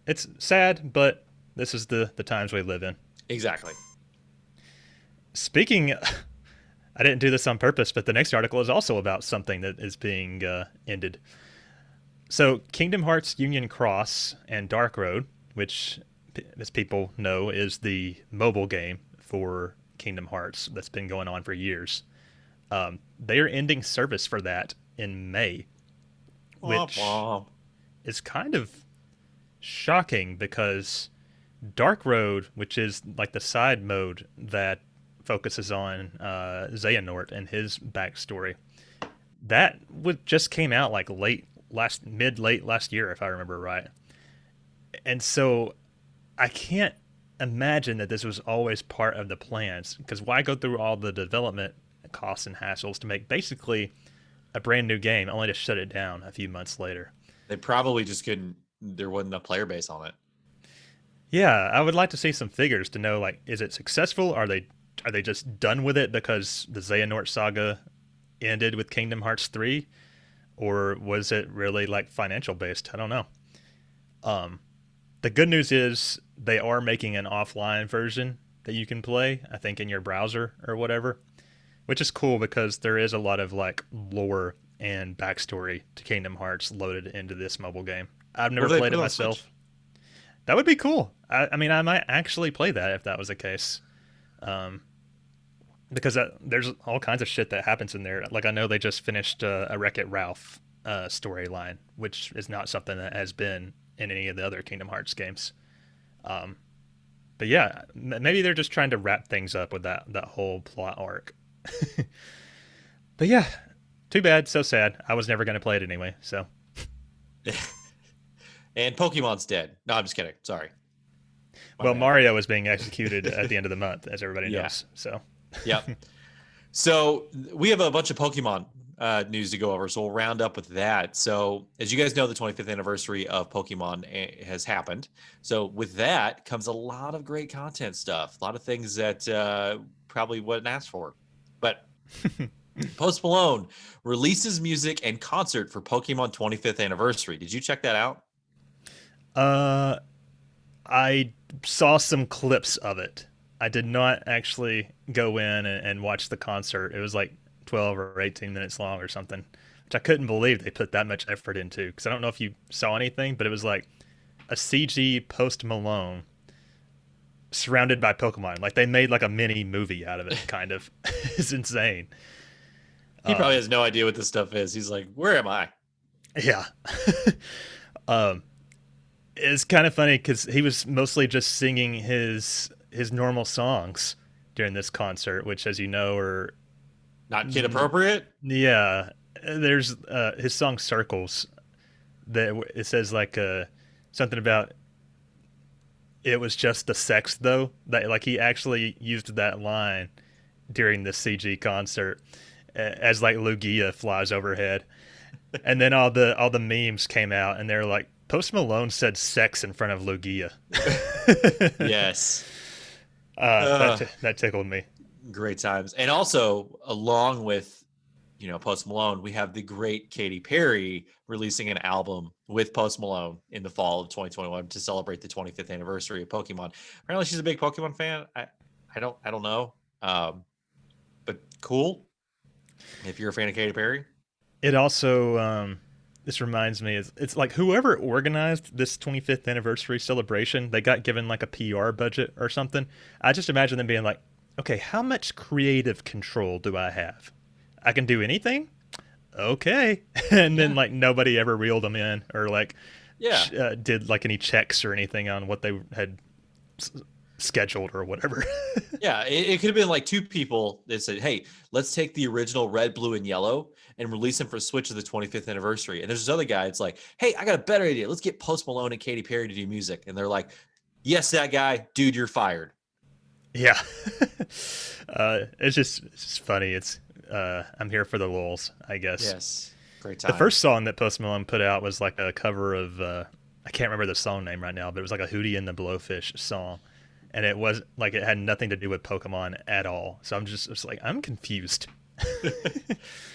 it's sad, but this is the times we live in. Exactly. Speaking, I didn't do this on purpose, but the next article is also about something that is being ended. So Kingdom Hearts Union Cross and Dark Road, which, as people know, is the mobile game for Kingdom Hearts that's been going on for years. They are ending service for that in May, which is kind of shocking because Dark Road, which is like the side mode that focuses on Xehanort and his backstory, that just came out like late last year, if I remember right. And so I can't imagine that this was always part of the plans, because why go through all the development costs and hassles to make basically a brand new game only to shut it down a few months later? They probably just couldn't. There wasn't a player base on it. Yeah, I would like to see some figures to know, like, is it successful? Are they just done with it because the Xehanort saga ended with Kingdom Hearts 3? Or was it really like financial based? I don't know. The good news is they are making an offline version that you can play, I think in your browser or whatever, which is cool because there is a lot of like lore and backstory to Kingdom Hearts loaded into this mobile game. I've never played it myself. That would be cool. I mean, I might actually play that if that was the case. Because there's all kinds of shit that happens in there. Like, I know they just finished a Wreck-It Ralph storyline, which is not something that has been in any of the other Kingdom Hearts games. But yeah, maybe they're just trying to wrap things up with that whole plot arc. But yeah, too bad, so sad. I was never going to play it anyway, so. And Pokemon's dead. No, I'm just kidding. Sorry. Well, Mario is being executed at the end of the month, as everybody knows. So. Yep. So we have a bunch of Pokemon news to go over, so we'll round up with that. So as you guys know, the 25th anniversary of Pokemon has happened. So with that comes a lot of great content stuff, a lot of things that probably wouldn't ask for. But Post Malone releases music and concert for Pokemon 25th anniversary. Did you check that out? I saw some clips of it. I did not actually go in and watch the concert. It was like 12 or 18 minutes long or something, which I couldn't believe they put that much effort into, because I don't know if you saw anything, but it was like a CG Post Malone surrounded by Pokemon. Like, they made like a mini movie out of it, kind of. It's insane. He probably has no idea what this stuff is. He's like, where am I? Yeah. It's kind of funny because he was mostly just singing his normal songs during this concert, which, as you know, are not kid appropriate. Yeah, there's his song Circles, that it says like something about it was just the sex, though, that like he actually used that line during this CG concert as like Lugia flies overhead. And then all the memes came out, and they're like, Post Malone said sex in front of Lugia. Yes. That tickled me. Great times. And also, along with, Post Malone, we have the great Katy Perry releasing an album with Post Malone in the fall of 2021 to celebrate the 25th anniversary of Pokemon. Apparently she's a big Pokemon fan. I don't know. But cool. If you're a fan of Katy Perry. It also, this reminds me, it's like whoever organized this 25th anniversary celebration, they got given like a PR budget or something. I just imagine them being like, okay, how much creative control do I have? I can do anything? Okay. And then like nobody ever reeled them in or like did like any checks or anything on what they had scheduled or whatever. Yeah, it could have been like two people that said, hey, let's take the original red, blue, and yellow and release them for Switch of the 25th anniversary. And there's this other guy, it's like, hey, I got a better idea. Let's get Post Malone and Katy Perry to do music. And they're like, yes, that guy, dude, you're fired. Yeah. It's just funny. It's I'm here for the lulz, I guess. Yes. Great time. The first song that Post Malone put out was like a cover of I can't remember the song name right now, but it was like a Hootie and the Blowfish song. And it was like, it had nothing to do with Pokemon at all. So I'm just like, I'm confused.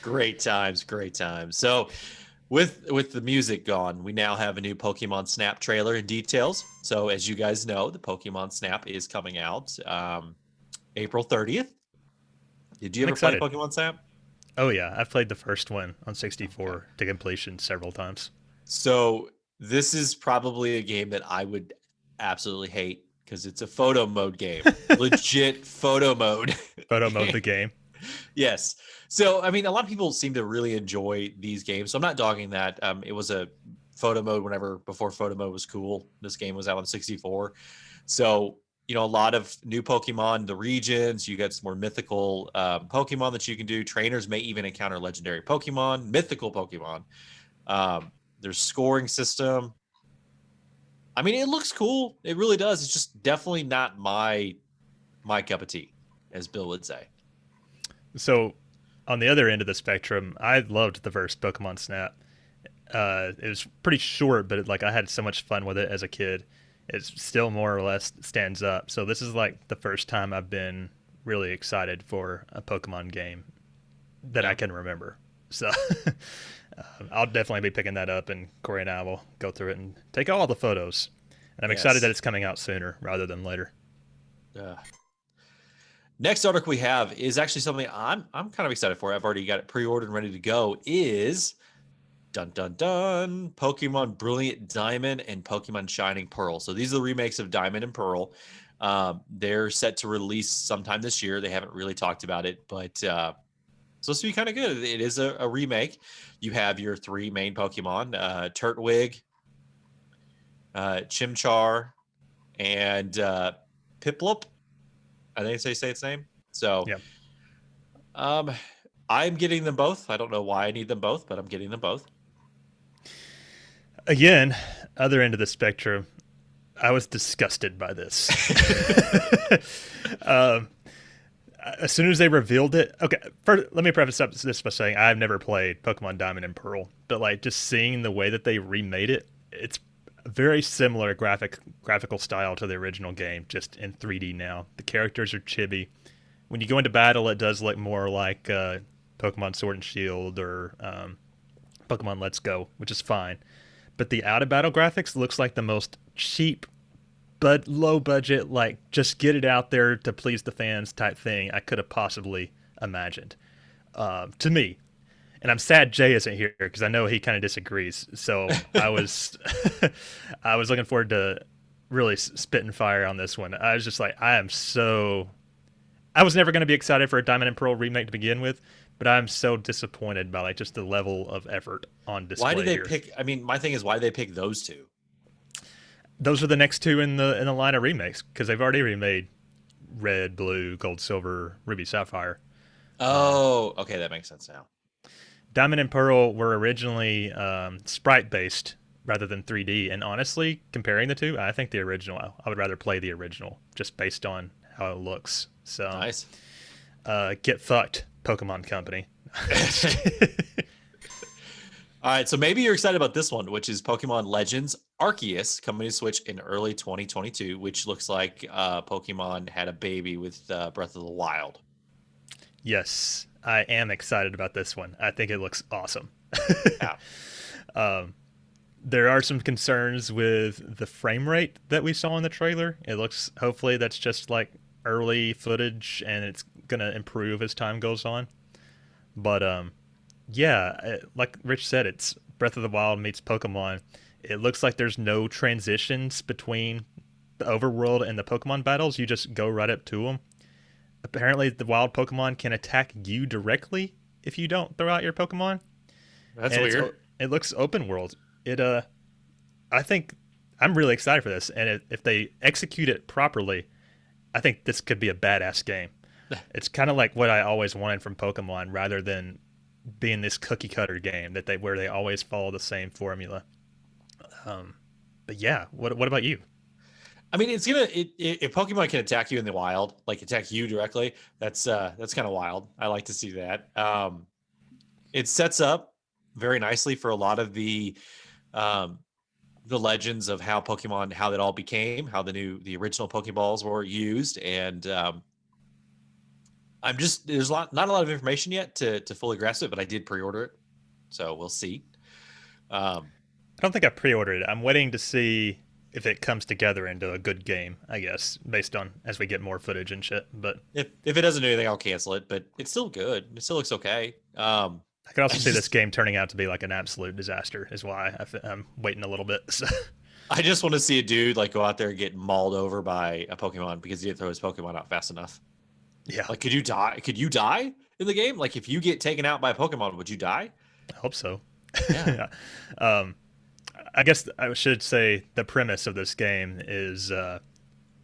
Great times. So with the music gone, we now have a new Pokemon Snap trailer and details. So as you guys know, the Pokemon Snap is coming out April 30th. Did you ever play Pokemon Snap? Oh yeah, I've played the first one on 64 to completion several times. So this is probably a game that I would absolutely hate, because it's a photo mode game. Legit photo mode. Photo mode the game. Yes. So, I mean, a lot of people seem to really enjoy these games. So I'm not dogging that. It was a photo mode before photo mode was cool. This game was out on 64. So, a lot of new Pokemon, the regions, you get some more mythical Pokemon that you can do. Trainers may even encounter legendary Pokemon, mythical Pokemon. There's scoring system. I mean, it looks cool. It really does. It's just definitely not my cup of tea, as Bill would say. So, on the other end of the spectrum, I loved the first Pokemon Snap. It was pretty short, but I had so much fun with it as a kid. It still more or less stands up. So this is like the first time I've been really excited for a Pokemon game that I can remember. So I'll definitely be picking that up, and Corey and I will go through it and take all the photos. And I'm excited that it's coming out sooner rather than later. Next article we have is actually something I'm kind of excited for. I've already got it pre-ordered and ready to go. Is dun dun dun Pokemon Brilliant Diamond and Pokemon Shining Pearl. So these are the remakes of Diamond and Pearl. They're set to release sometime this year. They haven't really talked about it, but it's supposed to be kind of good. It is a remake. You have your three main Pokemon, Turtwig, Chimchar, and Piplup. I think they say its name. So I'm getting them both. I don't know why I need them both, but I'm getting them both. Again, other end of the spectrum, I was disgusted by this. As soon as they revealed it, okay, first, let me preface this by saying I've never played Pokemon Diamond and Pearl, but just seeing the way that they remade it, it's very similar graphical style to the original game, just in 3D now. The characters are chibi. When you go into battle, it does look more like Pokemon Sword and Shield or Pokemon Let's Go, which is fine. But the out-of-battle graphics looks like the most cheap but low budget, just get it out there to please the fans type thing I could have possibly imagined. To me. And I'm sad Jay isn't here because I know he kind of disagrees. So I was I was looking forward to really spitting fire on this one. I was just I was never going to be excited for a Diamond and Pearl remake to begin with, but I'm so disappointed by just the level of effort on display. Why did they pick? I mean, my thing is, why did they pick those two? Those are the next two in the line of remakes because they've already remade Red, Blue, Gold, Silver, Ruby, Sapphire. Oh, okay, that makes sense now. Diamond and Pearl were originally sprite-based rather than 3D, and honestly, comparing the two, I think the original. I would rather play the original just based on how it looks. So nice. Get fucked, Pokemon Company. All right, so maybe you're excited about this one, which is Pokemon Legends Arceus coming to Switch in early 2022, which looks like Pokemon had a baby with Breath of the Wild. Yes, I am excited about this one. I think it looks awesome. Yeah. There are some concerns with the frame rate that we saw in the trailer. It looks, hopefully that's just early footage and it's going to improve as time goes on. But like Rich said, it's Breath of the Wild meets Pokemon. It looks like there's no transitions between the overworld and the Pokemon battles. You just go right up to them. Apparently, the wild Pokemon can attack you directly if you don't throw out your Pokemon. That's weird. It looks open world. I think I'm really excited for this, and if they execute it properly, I think this could be a badass game. It's kind of like what I always wanted from Pokemon, rather than being this cookie cutter game where they always follow the same formula. But yeah, what about you? I mean, if Pokemon can attack you in the wild, attack you directly, that's kind of wild. I like to see that. It sets up very nicely for a lot of the legends of how that all became, how the original Pokeballs were used, and there's not a lot of information yet to fully grasp it, but I did pre-order it, so we'll see. I don't think I pre-ordered it. I'm waiting to see if it comes together into a good game, I guess, based on as we get more footage and shit. But if it doesn't do anything, I'll cancel it. But it's still good. It still looks okay. I could also see this game turning out to be an absolute disaster. Is why I'm waiting a little bit. So. I just want to see a dude go out there and get mauled over by a Pokemon because he didn't throw his Pokemon out fast enough. Yeah. Could you die? Could you die in the game? If you get taken out by a Pokemon, would you die? I hope so. Yeah. I guess I should say the premise of this game is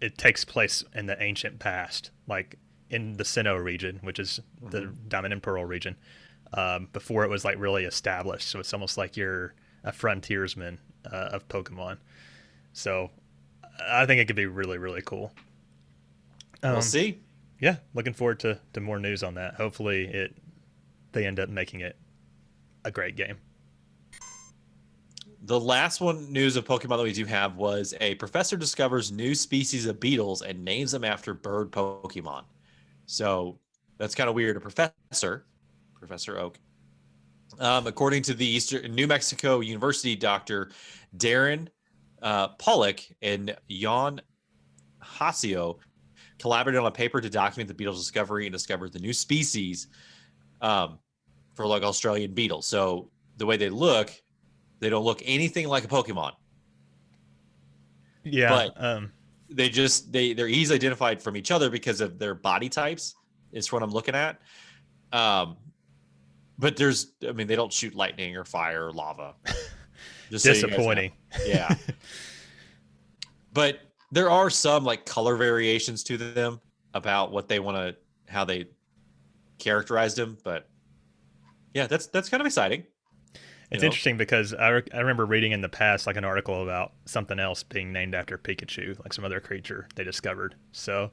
it takes place in the ancient past, like in the Sinnoh region, which is the Diamond and Pearl region, before it was like really established. So it's almost like you're a frontiersman of Pokemon. So I think it could be really, really cool. We'll see. Yeah, looking forward to more news on that. Hopefully they end up making it a great game. The last one news of Pokemon that we do have was a professor discovers new species of beetles and names them after bird Pokemon. So that's kind of weird. A professor, Professor Oak, according to the New Mexico University Dr. Darren Pollock and Jan Hasio collaborated on a paper to document the beetle's discovery and discovered the new species for like Australian beetles. So the way they don't look anything like a Pokemon. Yeah. But they're easily identified from each other because of their body types. Is what I'm looking at. But they don't shoot lightning or fire or lava. Just disappointing. So yeah. But there are some like color variations to them about what they want to, how they characterized them. But yeah, that's kind of exciting. It's interesting because I remember reading in the past like an article about something else being named after Pikachu, like some other creature they discovered. So,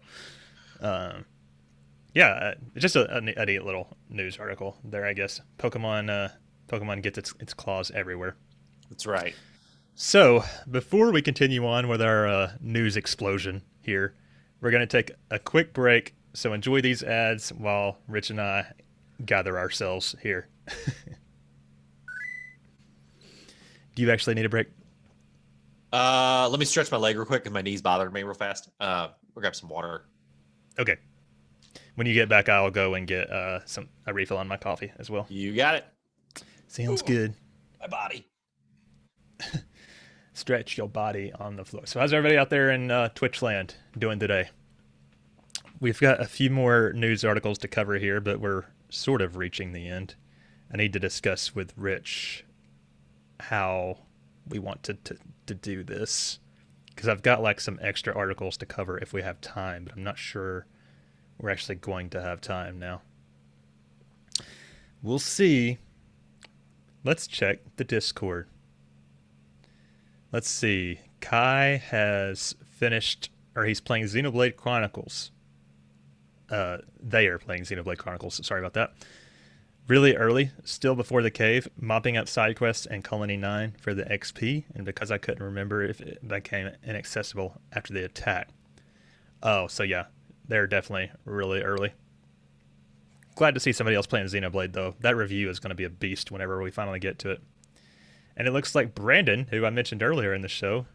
yeah, just a neat little news article there, I guess. Pokemon gets its claws everywhere. That's right. So, before we continue on with our news explosion here, we're going to take a quick break. So enjoy these ads while Rich and I gather ourselves here. Do you actually need a break? Let me stretch my leg real quick because my knees bothered me real fast. We'll grab some water. Okay. When you get back, I'll go and get a refill on my coffee as well. You got it. Sounds good. My body. Stretch your body on the floor. So how's everybody out there in Twitch land doing today? We've got a few more news articles to cover here, but we're sort of reaching the end. I need to discuss with Rich how we want to do this, because I've got like some extra articles to cover if we have time, but I'm not sure we're actually going to have time now. We'll see. Let's check the Discord. Let's see. Kai has finished, or he's playing Xenoblade Chronicles. They are playing Xenoblade Chronicles. Sorry about that. Really early, still before the cave, mopping up side quests and Colony 9 for the XP, and because I couldn't remember if it became inaccessible after the attack. Oh, so yeah, they're definitely really early. Glad to see somebody else playing Xenoblade, though. That review is going to be a beast whenever we finally get to it. And it looks like Brandon, who I mentioned earlier in the show,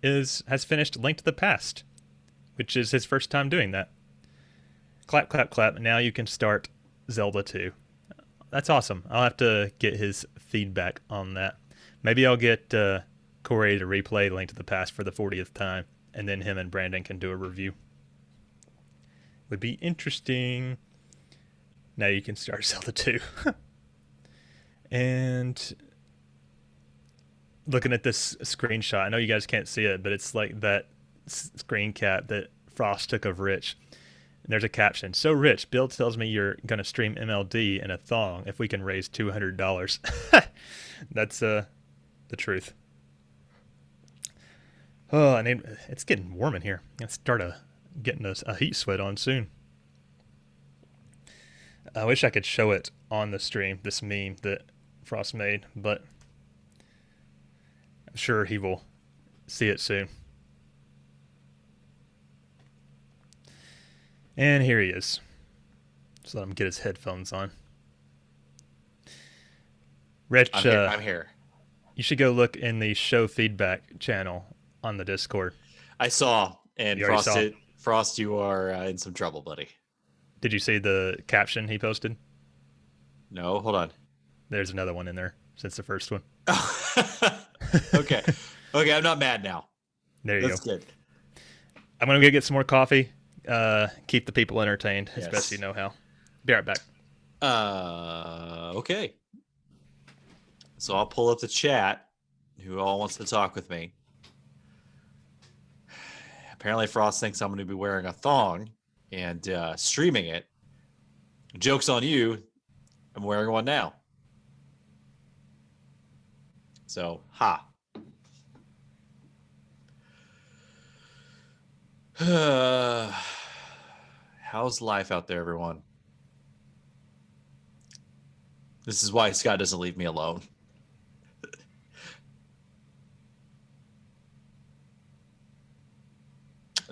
has finished Link to the Past, which is his first time doing that. Clap, clap, clap. Now you can start Zelda 2. That's awesome. I'll have to get his feedback on that. Maybe I'll get Corey to replay Link to the Past for the 40th time, and then him and Brandon can do a review. Would be interesting. Now you can start Zelda 2. And looking at this screenshot, I know you guys can't see it, but it's like that screen cap that Frost took of Rich. And there's a caption. So Rich, Bill tells me you're going to stream MLD in a thong if we can raise $200. That's the truth. Oh, it's getting warm in here. Let's start getting a heat sweat on soon. I wish I could show it on the stream, this meme that Frost made, but I'm sure he will see it soon. And here he is. Just let him get his headphones on. Rich, I'm here. You should go look in the show feedback channel on the Discord. I saw, and Frost, you are in some trouble, buddy. Did you see the caption he posted? No, hold on. There's another one in there since the first one. Okay, I'm not mad now. There you go. That's good. I'm gonna go get some more coffee. Keep the people entertained as Yes. best you know how. Be right back. Okay. So I'll pull up the chat. who all wants to talk with me. Apparently, Frost thinks I'm going to be wearing a thong and streaming it. Joke's on you. I'm wearing one now. So, ha. How's life out there, everyone? This is why Scott doesn't leave me alone.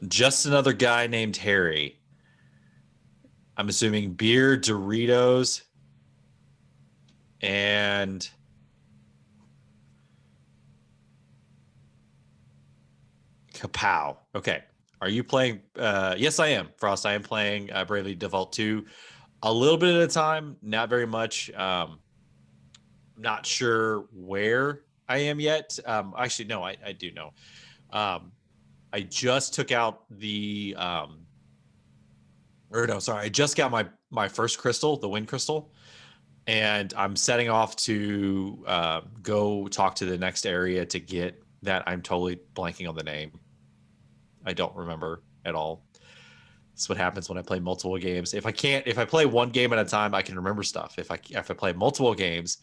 Just another guy named Harry. I'm assuming beer, Doritos, and kapow. Okay. Are you playing? Yes, I am. Frost, I am playing Bravely Default 2 a little bit at a time, not very much. Not sure where I am yet. Actually, no, I do know. I just took out the I just got my first crystal, the wind crystal, and I'm setting off to go talk to the next area to get that. I'm totally blanking on the name. I don't remember at all. That's what happens when I play multiple games. If I play one game at a time, I can remember stuff. If I play multiple games,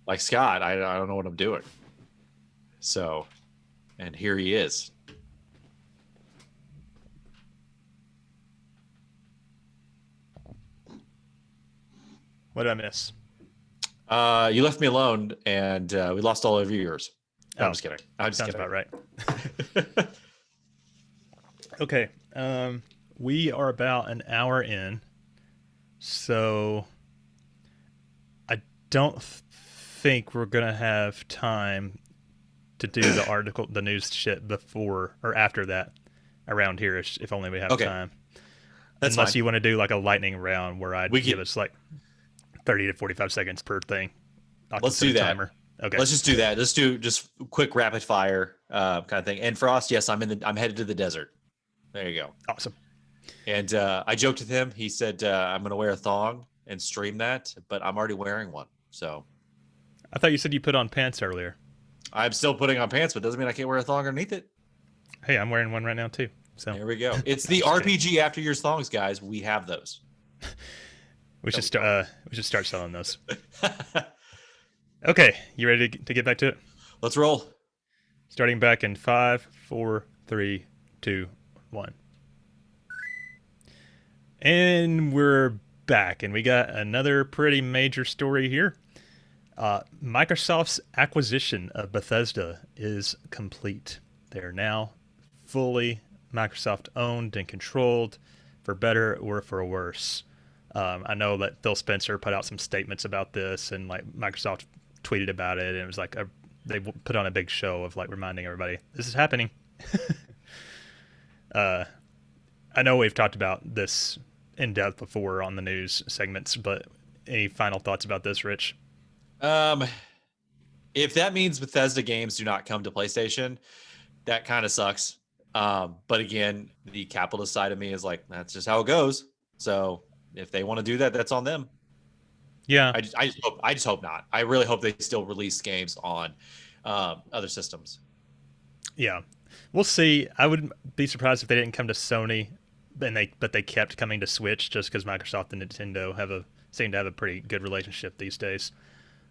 like Scott, I don't know what I'm doing. So, and here he is. What did I miss? You left me alone, and we lost all of yours. No, I'm just kidding. Sounds about right. Okay. We are about an hour in, so I don't think we're gonna have time to do the news shit before or after that around here. If only we have time. That's Unless fine. You want to do like a lightning round where I'd give us like 30 to 45 seconds per thing. Let's do that. Timer. Okay. Let's just do that. Let's do just quick rapid fire kind of thing. And Frost, yes, I'm headed to the desert. There you go. Awesome. And I joked with him. He said I'm going to wear a thong and stream that, but I'm already wearing one. So I thought you said you put on pants earlier. I'm still putting on pants, but doesn't mean I can't wear a thong underneath it. Hey, I'm wearing one right now too. So there we go. It's the RPG After Years thongs, guys. We have those. We should start selling those. Okay, you ready to get back to it? Let's roll. Starting back in 5, 4, 3, 2, 1. And we're back, and we got another pretty major story here. Microsoft's acquisition of Bethesda is complete. They are now fully Microsoft owned and controlled, for better or for worse. I know that Phil Spencer put out some statements about this, and like Microsoft tweeted about it, and it was like they put on a big show of like reminding everybody this is happening. I know we've talked about this in depth before on the news segments, but any final thoughts about this, Rich? If that means Bethesda games do not come to PlayStation, that kind of sucks. But again, the capitalist side of me is like, that's just how it goes. So if they want to do that, that's on them. Yeah. I just hope not. I really hope they still release games on other systems. Yeah. We'll see. I would be surprised if they didn't come to Sony, but they kept coming to Switch just because Microsoft and Nintendo seem to have a pretty good relationship these days.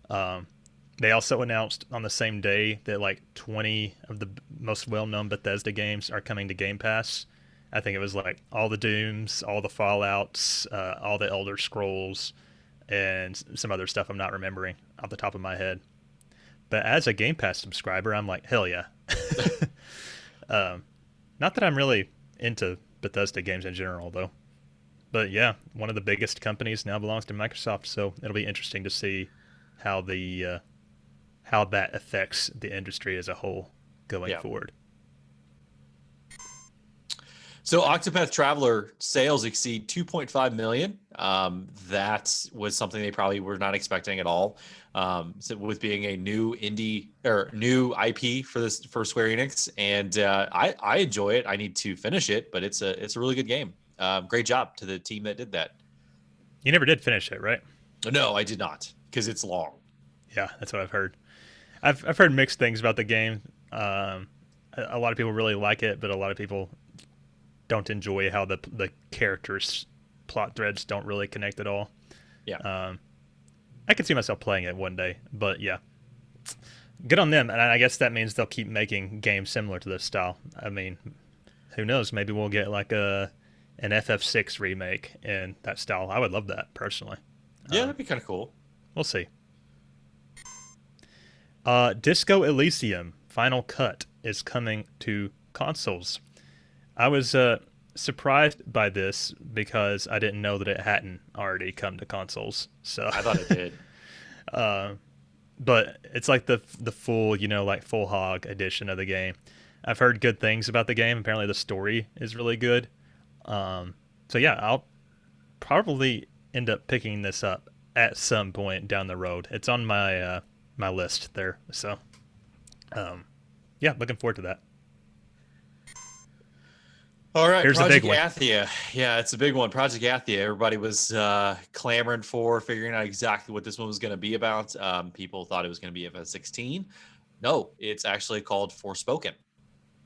They also announced on the same day that like 20 of the most well-known Bethesda games are coming to Game Pass. I think it was like all the Dooms, all the Fallouts, all the Elder Scrolls, and some other stuff I'm not remembering off the top of my head. But as a Game Pass subscriber, I'm like, hell yeah. Not that I'm really into Bethesda games in general, though. But yeah, one of the biggest companies now belongs to Microsoft, so it'll be interesting to see how that affects the industry as a whole going forward. So Octopath Traveler sales exceed 2.5 million. That was something they probably were not expecting at all. So with being a new indie or new IP for Square Enix, and I enjoy it. I need to finish it, but it's a really good game. Great job to the team that did that. You never did finish it, right? No, I did not, because it's long. Yeah, that's what I've heard. I've heard mixed things about the game. A lot of people really like it, but a lot of people don't enjoy how the characters' plot threads don't really connect at all. Yeah. I could see myself playing it one day, but yeah, good on them. And I guess that means they'll keep making games similar to this style. I mean, who knows? Maybe we'll get like an FF6 remake in that style. I would love that personally. Yeah, that'd be kind of cool. We'll see. Disco Elysium Final Cut is coming to consoles. I was surprised by this because I didn't know that it hadn't already come to consoles. So I thought it did. But it's like the full, like full hog edition of the game. I've heard good things about the game. Apparently the story is really good. So yeah, I'll probably end up picking this up at some point down the road. It's on my my list there. So yeah, looking forward to that. All right, Here's Project the big one. Athia. Yeah, it's a big one. Project Athia. Everybody was clamoring for figuring out exactly what this one was going to be about. People thought it was going to be FF16. No, it's actually called Forspoken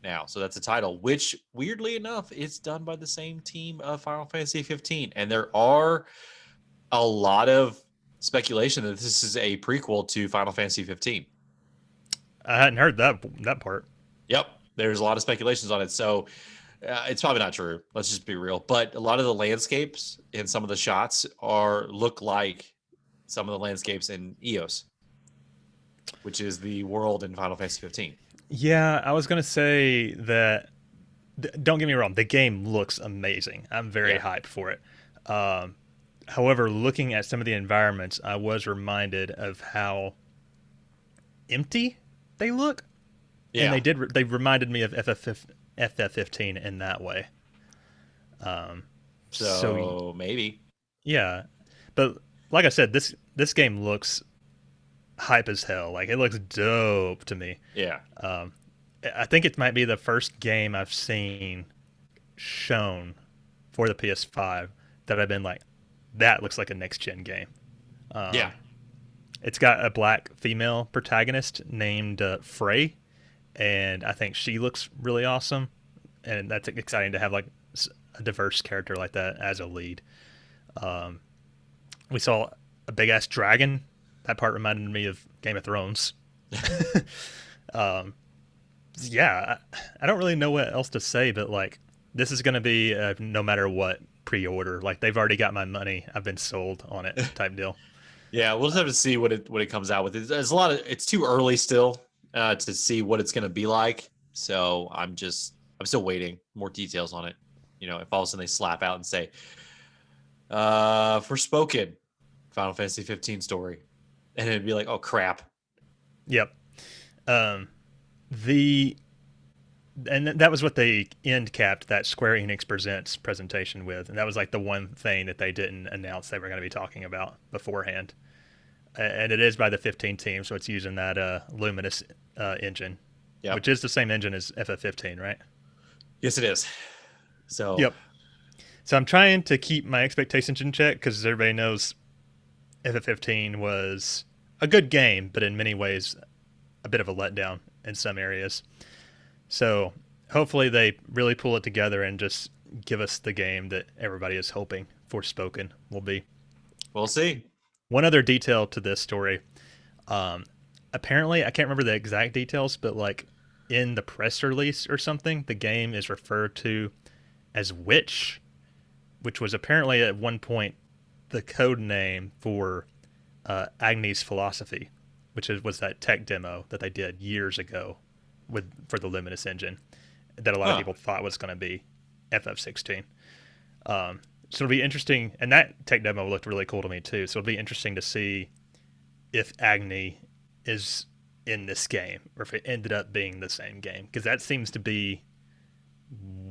now. So that's a title, which weirdly enough, it's done by the same team of Final Fantasy 15. And there are a lot of speculation that this is a prequel to Final Fantasy 15. I hadn't heard that part. Yep, there's a lot of speculations on it. So it's probably not true. Let's just be real. But a lot of the landscapes and some of the shots look like some of the landscapes in EOS, which is the world in Final Fantasy 15. Yeah, I was gonna say that. Don't get me wrong, the game looks amazing. I'm very hyped for it. However, looking at some of the environments, I was reminded of how empty they look. Yeah, And they reminded me of FF15 in that way. So maybe. Yeah, but like I said, this game looks hype as hell. Like, it looks dope to me. Yeah. I think it might be the first game I've seen shown for the PS5 that I've been like, that looks like a next gen game. Yeah. It's got a black female protagonist named Frey, and I think she looks really awesome, and that's exciting to have like a diverse character like that as a lead. We saw a big ass dragon. That part reminded me of Game of Thrones. Yeah, I don't really know what else to say, but like, this is going to be no matter what pre-order. Like, they've already got my money. I've been sold on it type deal. Yeah, we'll just have to see what it comes out with. There's a lot of, it's too early still to see what it's going to be like. So I'm still waiting more details on it. If all of a sudden they slap out and say, Forspoken Final Fantasy 15 story, and it'd be like, oh crap. Yep. And that was what they end capped that Square Enix Presents presentation with, and that was like the one thing that they didn't announce they were going to be talking about beforehand. And it is by the 15 team, so it's using that Luminous engine, which is the same engine as FF15, right? Yes, it is. So yep. So I'm trying to keep my expectations in check because everybody knows FF15 was a good game, but in many ways a bit of a letdown in some areas. So hopefully they really pull it together and just give us the game that everybody is hoping Forspoken will be. We'll see. One other detail to this story. Apparently, I can't remember the exact details, but like in the press release or something, the game is referred to as Witch, which was apparently at one point the code name for Agni's Philosophy, which was that tech demo that they did years ago for the Luminous engine that a lot of people thought was going to be FF16. So it'll be interesting, and that tech demo looked really cool to me too. So it'll be interesting to see if Agni is in this game or if it ended up being the same game, because that seems to be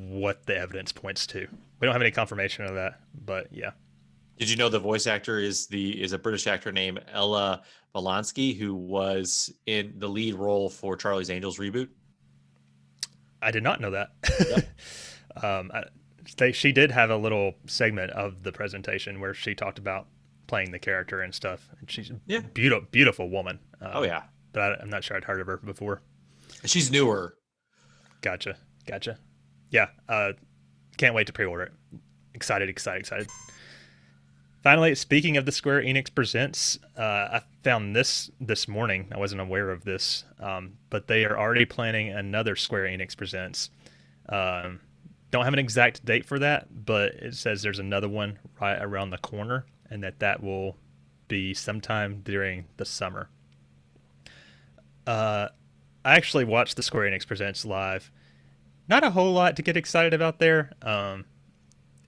what the evidence points to. We don't have any confirmation of that, but yeah. Did you know the voice actor is a British actor named Ella Valansky, who was in the lead role for Charlie's Angels reboot? I did not know that. Yep. She did have a little segment of the presentation where she talked about playing the character and stuff. And she's a beautiful woman. Oh yeah, but I'm not sure I'd heard of her before. She's newer. Gotcha. Yeah, can't wait to pre-order it. Excited. Finally, speaking of the Square Enix Presents, I found this morning. I wasn't aware of this, but they are already planning another Square Enix Presents. Don't have an exact date for that, but it says there's another one right around the corner, and that will be sometime during the summer. I actually watched the Square Enix Presents live. Not a whole lot to get excited about there.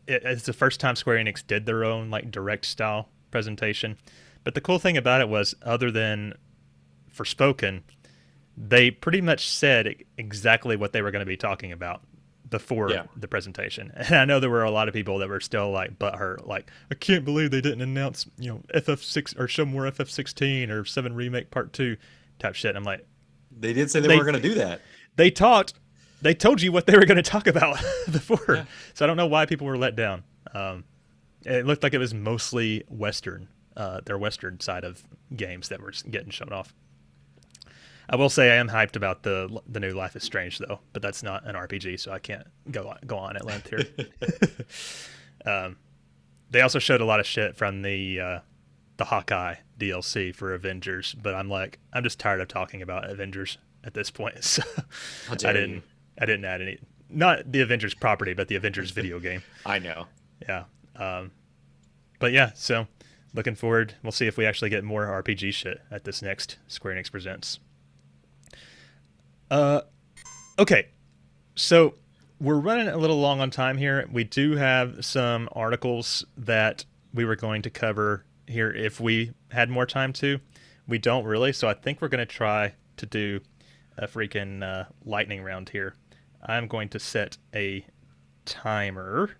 It's the first time Square Enix did their own like direct style presentation. But the cool thing about it was, other than Forspoken, they pretty much said exactly what they were going to be talking about before the presentation. And I know there were a lot of people that were still like butthurt, like, I can't believe they didn't announce, FF6 or show more FF16 or 7 Remake Part 2 type shit. I'm like, they did say they weren't going to do that. They told you what they were going to talk about before. Yeah. So I don't know why people were let down. It looked like it was mostly Western, their Western side of games that were getting shown off. I will say I am hyped about the new Life is Strange, though, but that's not an RPG, so I can't go on at length here. They also showed a lot of shit from the Hawkeye DLC for Avengers, but I'm just tired of talking about Avengers at this point, so I didn't add any, not the Avengers property, but the Avengers video game. I know. Yeah. But yeah, so looking forward. We'll see if we actually get more RPG shit at this next Square Enix Presents. Okay. So we're running a little long on time here. We do have some articles that we were going to cover here if we had more time to. We don't really, so I think we're going to try to do a freaking lightning round here. I'm going to set a timer.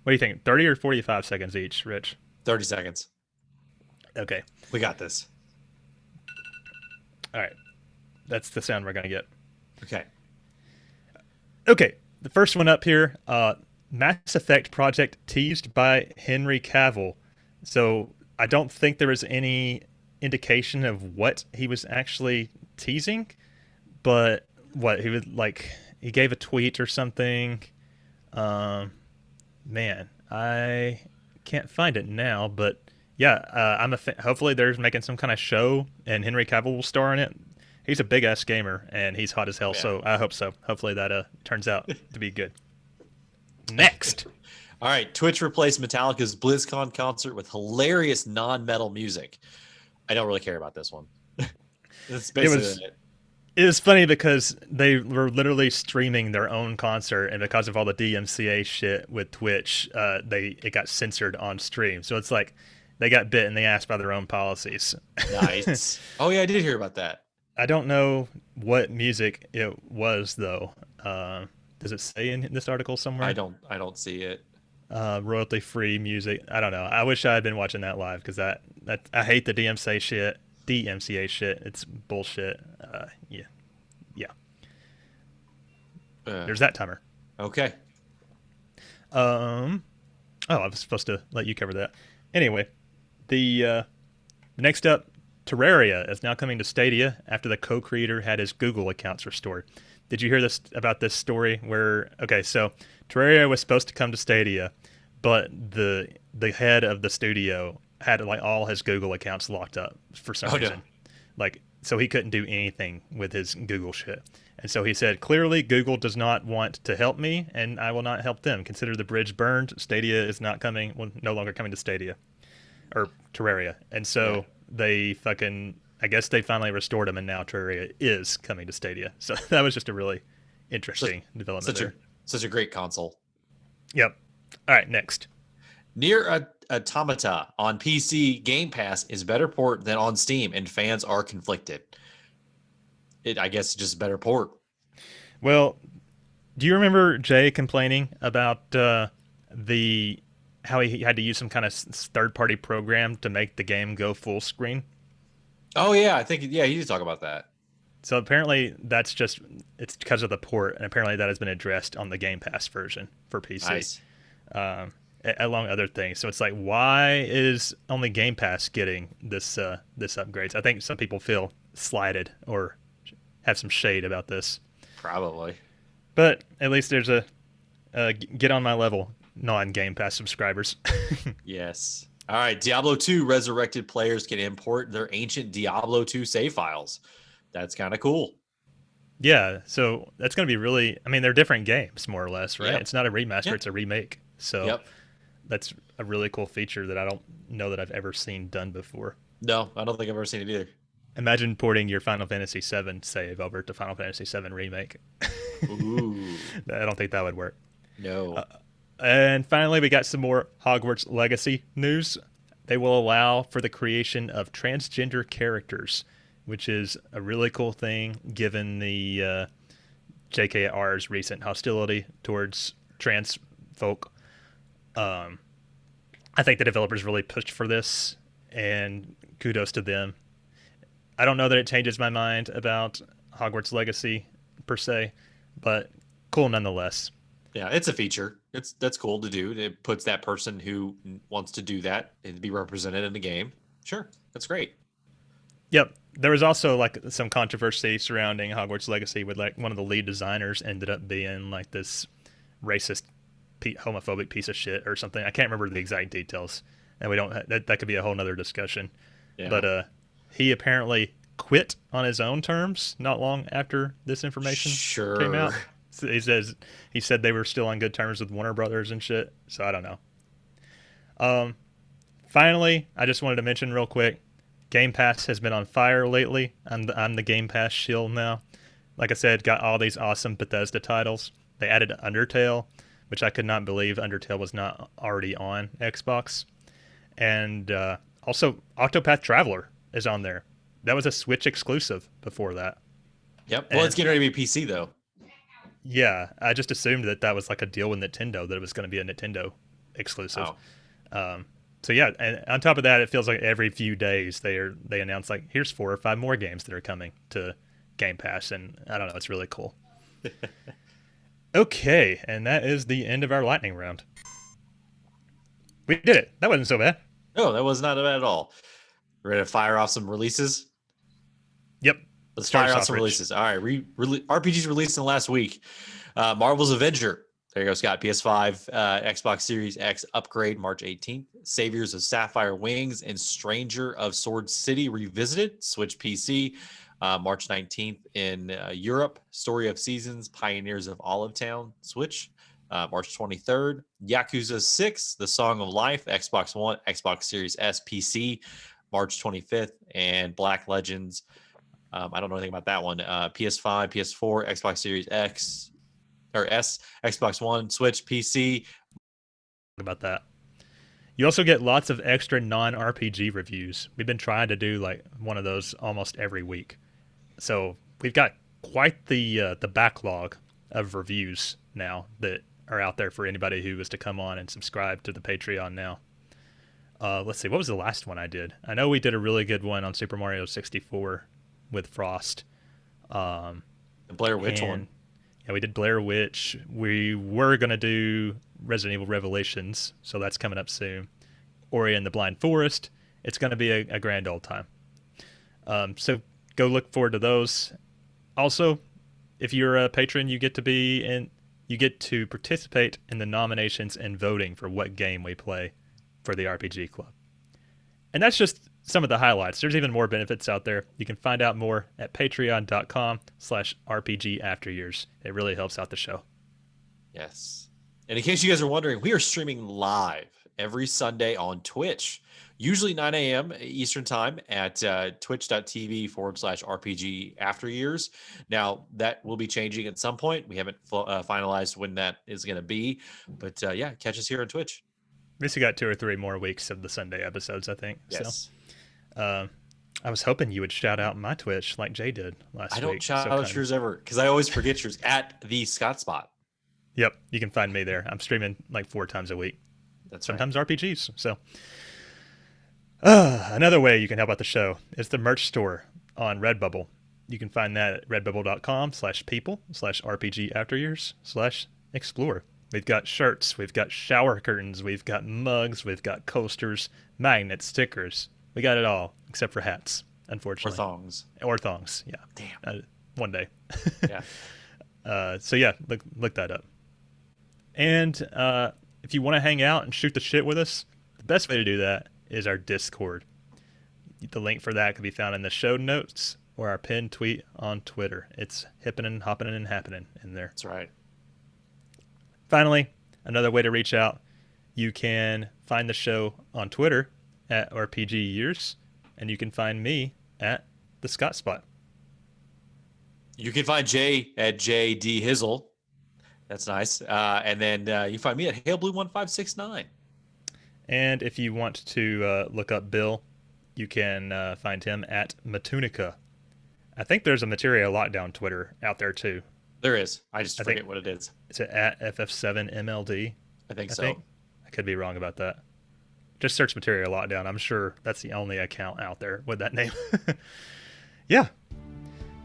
What do you think? 30 or 45 seconds each, Rich? 30 seconds. Okay. We got this. All right. That's the sound we're going to get. Okay. The first one up here, Mass Effect project teased by Henry Cavill. So I don't think there was any indication of what he was actually teasing, but what he would like, he gave a tweet or something. Man, I can't find it now, but yeah, hopefully they're making some kind of show and Henry Cavill will star in it. He's a big ass gamer and he's hot as hell, so I hope so. Hopefully that turns out to be good. Next. All right, Twitch replaced Metallica's BlizzCon concert with hilarious non-metal music. I don't really care about this one. That's basically it. It was funny because they were literally streaming their own concert, and because of all the DMCA shit with Twitch, it got censored on stream. So it's like they got bit in the ass by their own policies. Nice. Oh yeah, I did hear about that. I don't know what music it was though. Does it say in this article somewhere? I don't see it. Royalty-free music. I don't know. I wish I had been watching that live because that I hate the DMCA shit. It's bullshit. Yeah. There's that timer. Okay. I was supposed to let you cover that. Anyway, the next up, Terraria is now coming to Stadia after the co-creator had his Google accounts restored. Did you hear about this story where, so Terraria was supposed to come to Stadia, but the head of the studio had like all his Google accounts locked up for some reason. No. So he couldn't do anything with his Google shit. And so he said, clearly Google does not want to help me and I will not help them. Consider the bridge burned. Stadia is no longer coming to Stadia or Terraria. And so they I guess they finally restored him and now Terraria is coming to Stadia. So that was just a really interesting development there. Such a great console. Yep. All right, next. Nier Automata on PC Game Pass is better port than on Steam, and fans are conflicted. I guess just a better port. Well, do you remember Jay complaining about how he had to use some kind of third-party program to make the game go full screen? Oh yeah, I think he did talk about that. So apparently it's because of the port, and apparently that has been addressed on the Game Pass version for PC. Nice. along other things. So it's like, why is only Game Pass getting this upgrades? I think some people feel slighted or have some shade about this. Probably. But at least there's a get on my level non-Game Pass subscribers. Yes. All right. Diablo 2 resurrected players can import their ancient Diablo 2 save files. That's kind of cool. Yeah. So that's going to be really, I mean, they're different games more or less, right? Yep. It's not a remaster, Yep. it's a remake. So that's a really cool feature that I don't know that I've ever seen done before. No, I don't think I've ever seen it either. Imagine porting your Final Fantasy VII save over to Final Fantasy VII Remake. Ooh. I don't think that would work. No. And finally, we got some more Hogwarts Legacy news. They will allow for the creation of transgender characters, which is a really cool thing given the JKR's recent hostility towards trans folk. I think the developers really pushed for this, and kudos to them. I don't know that it changes my mind about Hogwarts Legacy per se, but cool nonetheless. Yeah, it's a feature. That's cool to do. It puts that person who wants to do that and be represented in the game. Sure, that's great. Yep. There was also like some controversy surrounding Hogwarts Legacy with like one of the lead designers ended up being like this racist, homophobic piece of shit or something. I can't remember the exact details, and we don't. That could be a whole nother discussion. Yeah. But he apparently quit on his own terms not long after this information came out. So he said they were still on good terms with Warner Brothers and shit. So I don't know. Finally, I just wanted to mention real quick, Game Pass has been on fire lately. I'm the Game Pass shill now. Like I said, got all these awesome Bethesda titles. They added Undertale, which I could not believe Undertale was not already on Xbox. And also Octopath Traveler is on there. That was a Switch exclusive before that. Yep. Well, it's getting ready to be PC though. Yeah, I just assumed that was like a deal with Nintendo, that it was going to be a Nintendo exclusive. Oh. So yeah, and on top of that, it feels like every few days they announce like, here's 4 or 5 more games that are coming to Game Pass, and I don't know, it's really cool. Okay, and that is the end of our lightning round. We did it. That wasn't so bad. No, that was not bad at all. Ready to fire off some releases? Yep. Let's fire off some releases. All right, RPGs released in the last week. Marvel's Avenger. There you go, Scott. PS5, Xbox Series X upgrade March 18th. Saviors of Sapphire Wings and Stranger of Sword City Revisited. Switch PC March 19th in Europe. Story of Seasons, Pioneers of Olive Town. Switch March 23rd. Yakuza 6, The Song of Life. Xbox One, Xbox Series S, PC March 25th. And Black Legends. I don't know anything about that one. PS5, PS4, Xbox Series X or S, Xbox One, Switch, PC. About that. You also get lots of extra non-RPG reviews. We've been trying to do like one of those almost every week. So we've got quite the backlog of reviews now that are out there for anybody who was to come on and subscribe to the Patreon now. Let's see, what was the last one I did? I know we did a really good one on Super Mario 64 with Frost. The Blair Witch one. Yeah, we did Blair Witch. We were going to do Resident Evil Revelations, so that's coming up soon. Ori and the Blind Forest. It's going to be a grand old time. So go look forward to those. Also, if you're a patron, you get to participate in the nominations and voting for what game we play for the RPG Club. And that's just some of the highlights. There's even more benefits out there. You can find out more at patreon.com/RPGafteryears. It really helps out the show. Yes. And in case you guys are wondering, we are streaming live every Sunday on Twitch, usually 9 a.m. Eastern time at twitch.tv/RPG Afteryears. Now, that will be changing at some point. We haven't finalized when that is going to be. But yeah, catch us here on Twitch. At least we got 2 or 3 more weeks of the Sunday episodes, I think. Yes. So, I was hoping you would shout out my Twitch like Jay did last week. I don't shout out yours ever because I always forget yours at the Scott Spot. Yep, you can find me there. I'm streaming like 4 times a week. That's sometimes right. RPGs. So, another way you can help out the show is the merch store on Redbubble. You can find that at redbubble.com/people/RPGafteryears/explore. We've got shirts, we've got shower curtains, we've got mugs, we've got coasters, magnets, stickers. We got it all, except for hats, unfortunately. Or thongs. Or thongs, yeah. Damn. One day. Yeah. So yeah, look that up. And if you want to hang out and shoot the shit with us, the best way to do that is our Discord. The link for that can be found in the show notes or our pinned tweet on Twitter. It's hippin' and hoppin' and happening in there. That's right. Finally, another way to reach out, you can find the show on Twitter at RPG Years, and you can find me at the Scott Spot. You can find Jay at JD Hizzle. That's nice. And then you can find me at HailBlue1569. And if you want to look up Bill, you can find him at Matunica. I think there's a Materia Lockdown Twitter out there too. There is. I forget what it is. Is it at FF7MLD? I think so. I could be wrong about that. Just search Materia Lockdown. I'm sure that's the only account out there with that name. Yeah.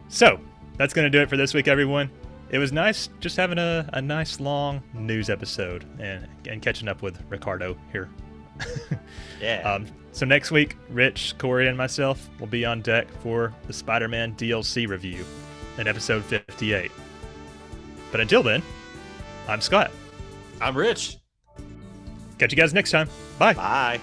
So, that's going to do it for this week, everyone. It was nice just having a nice long news episode and catching up with Ricardo here. Yeah. So next week, Rich, Corey, and myself will be on deck for the Spider-Man DLC review in episode 58. But until then, I'm Scott. I'm Rich. Catch you guys next time. Bye. Bye.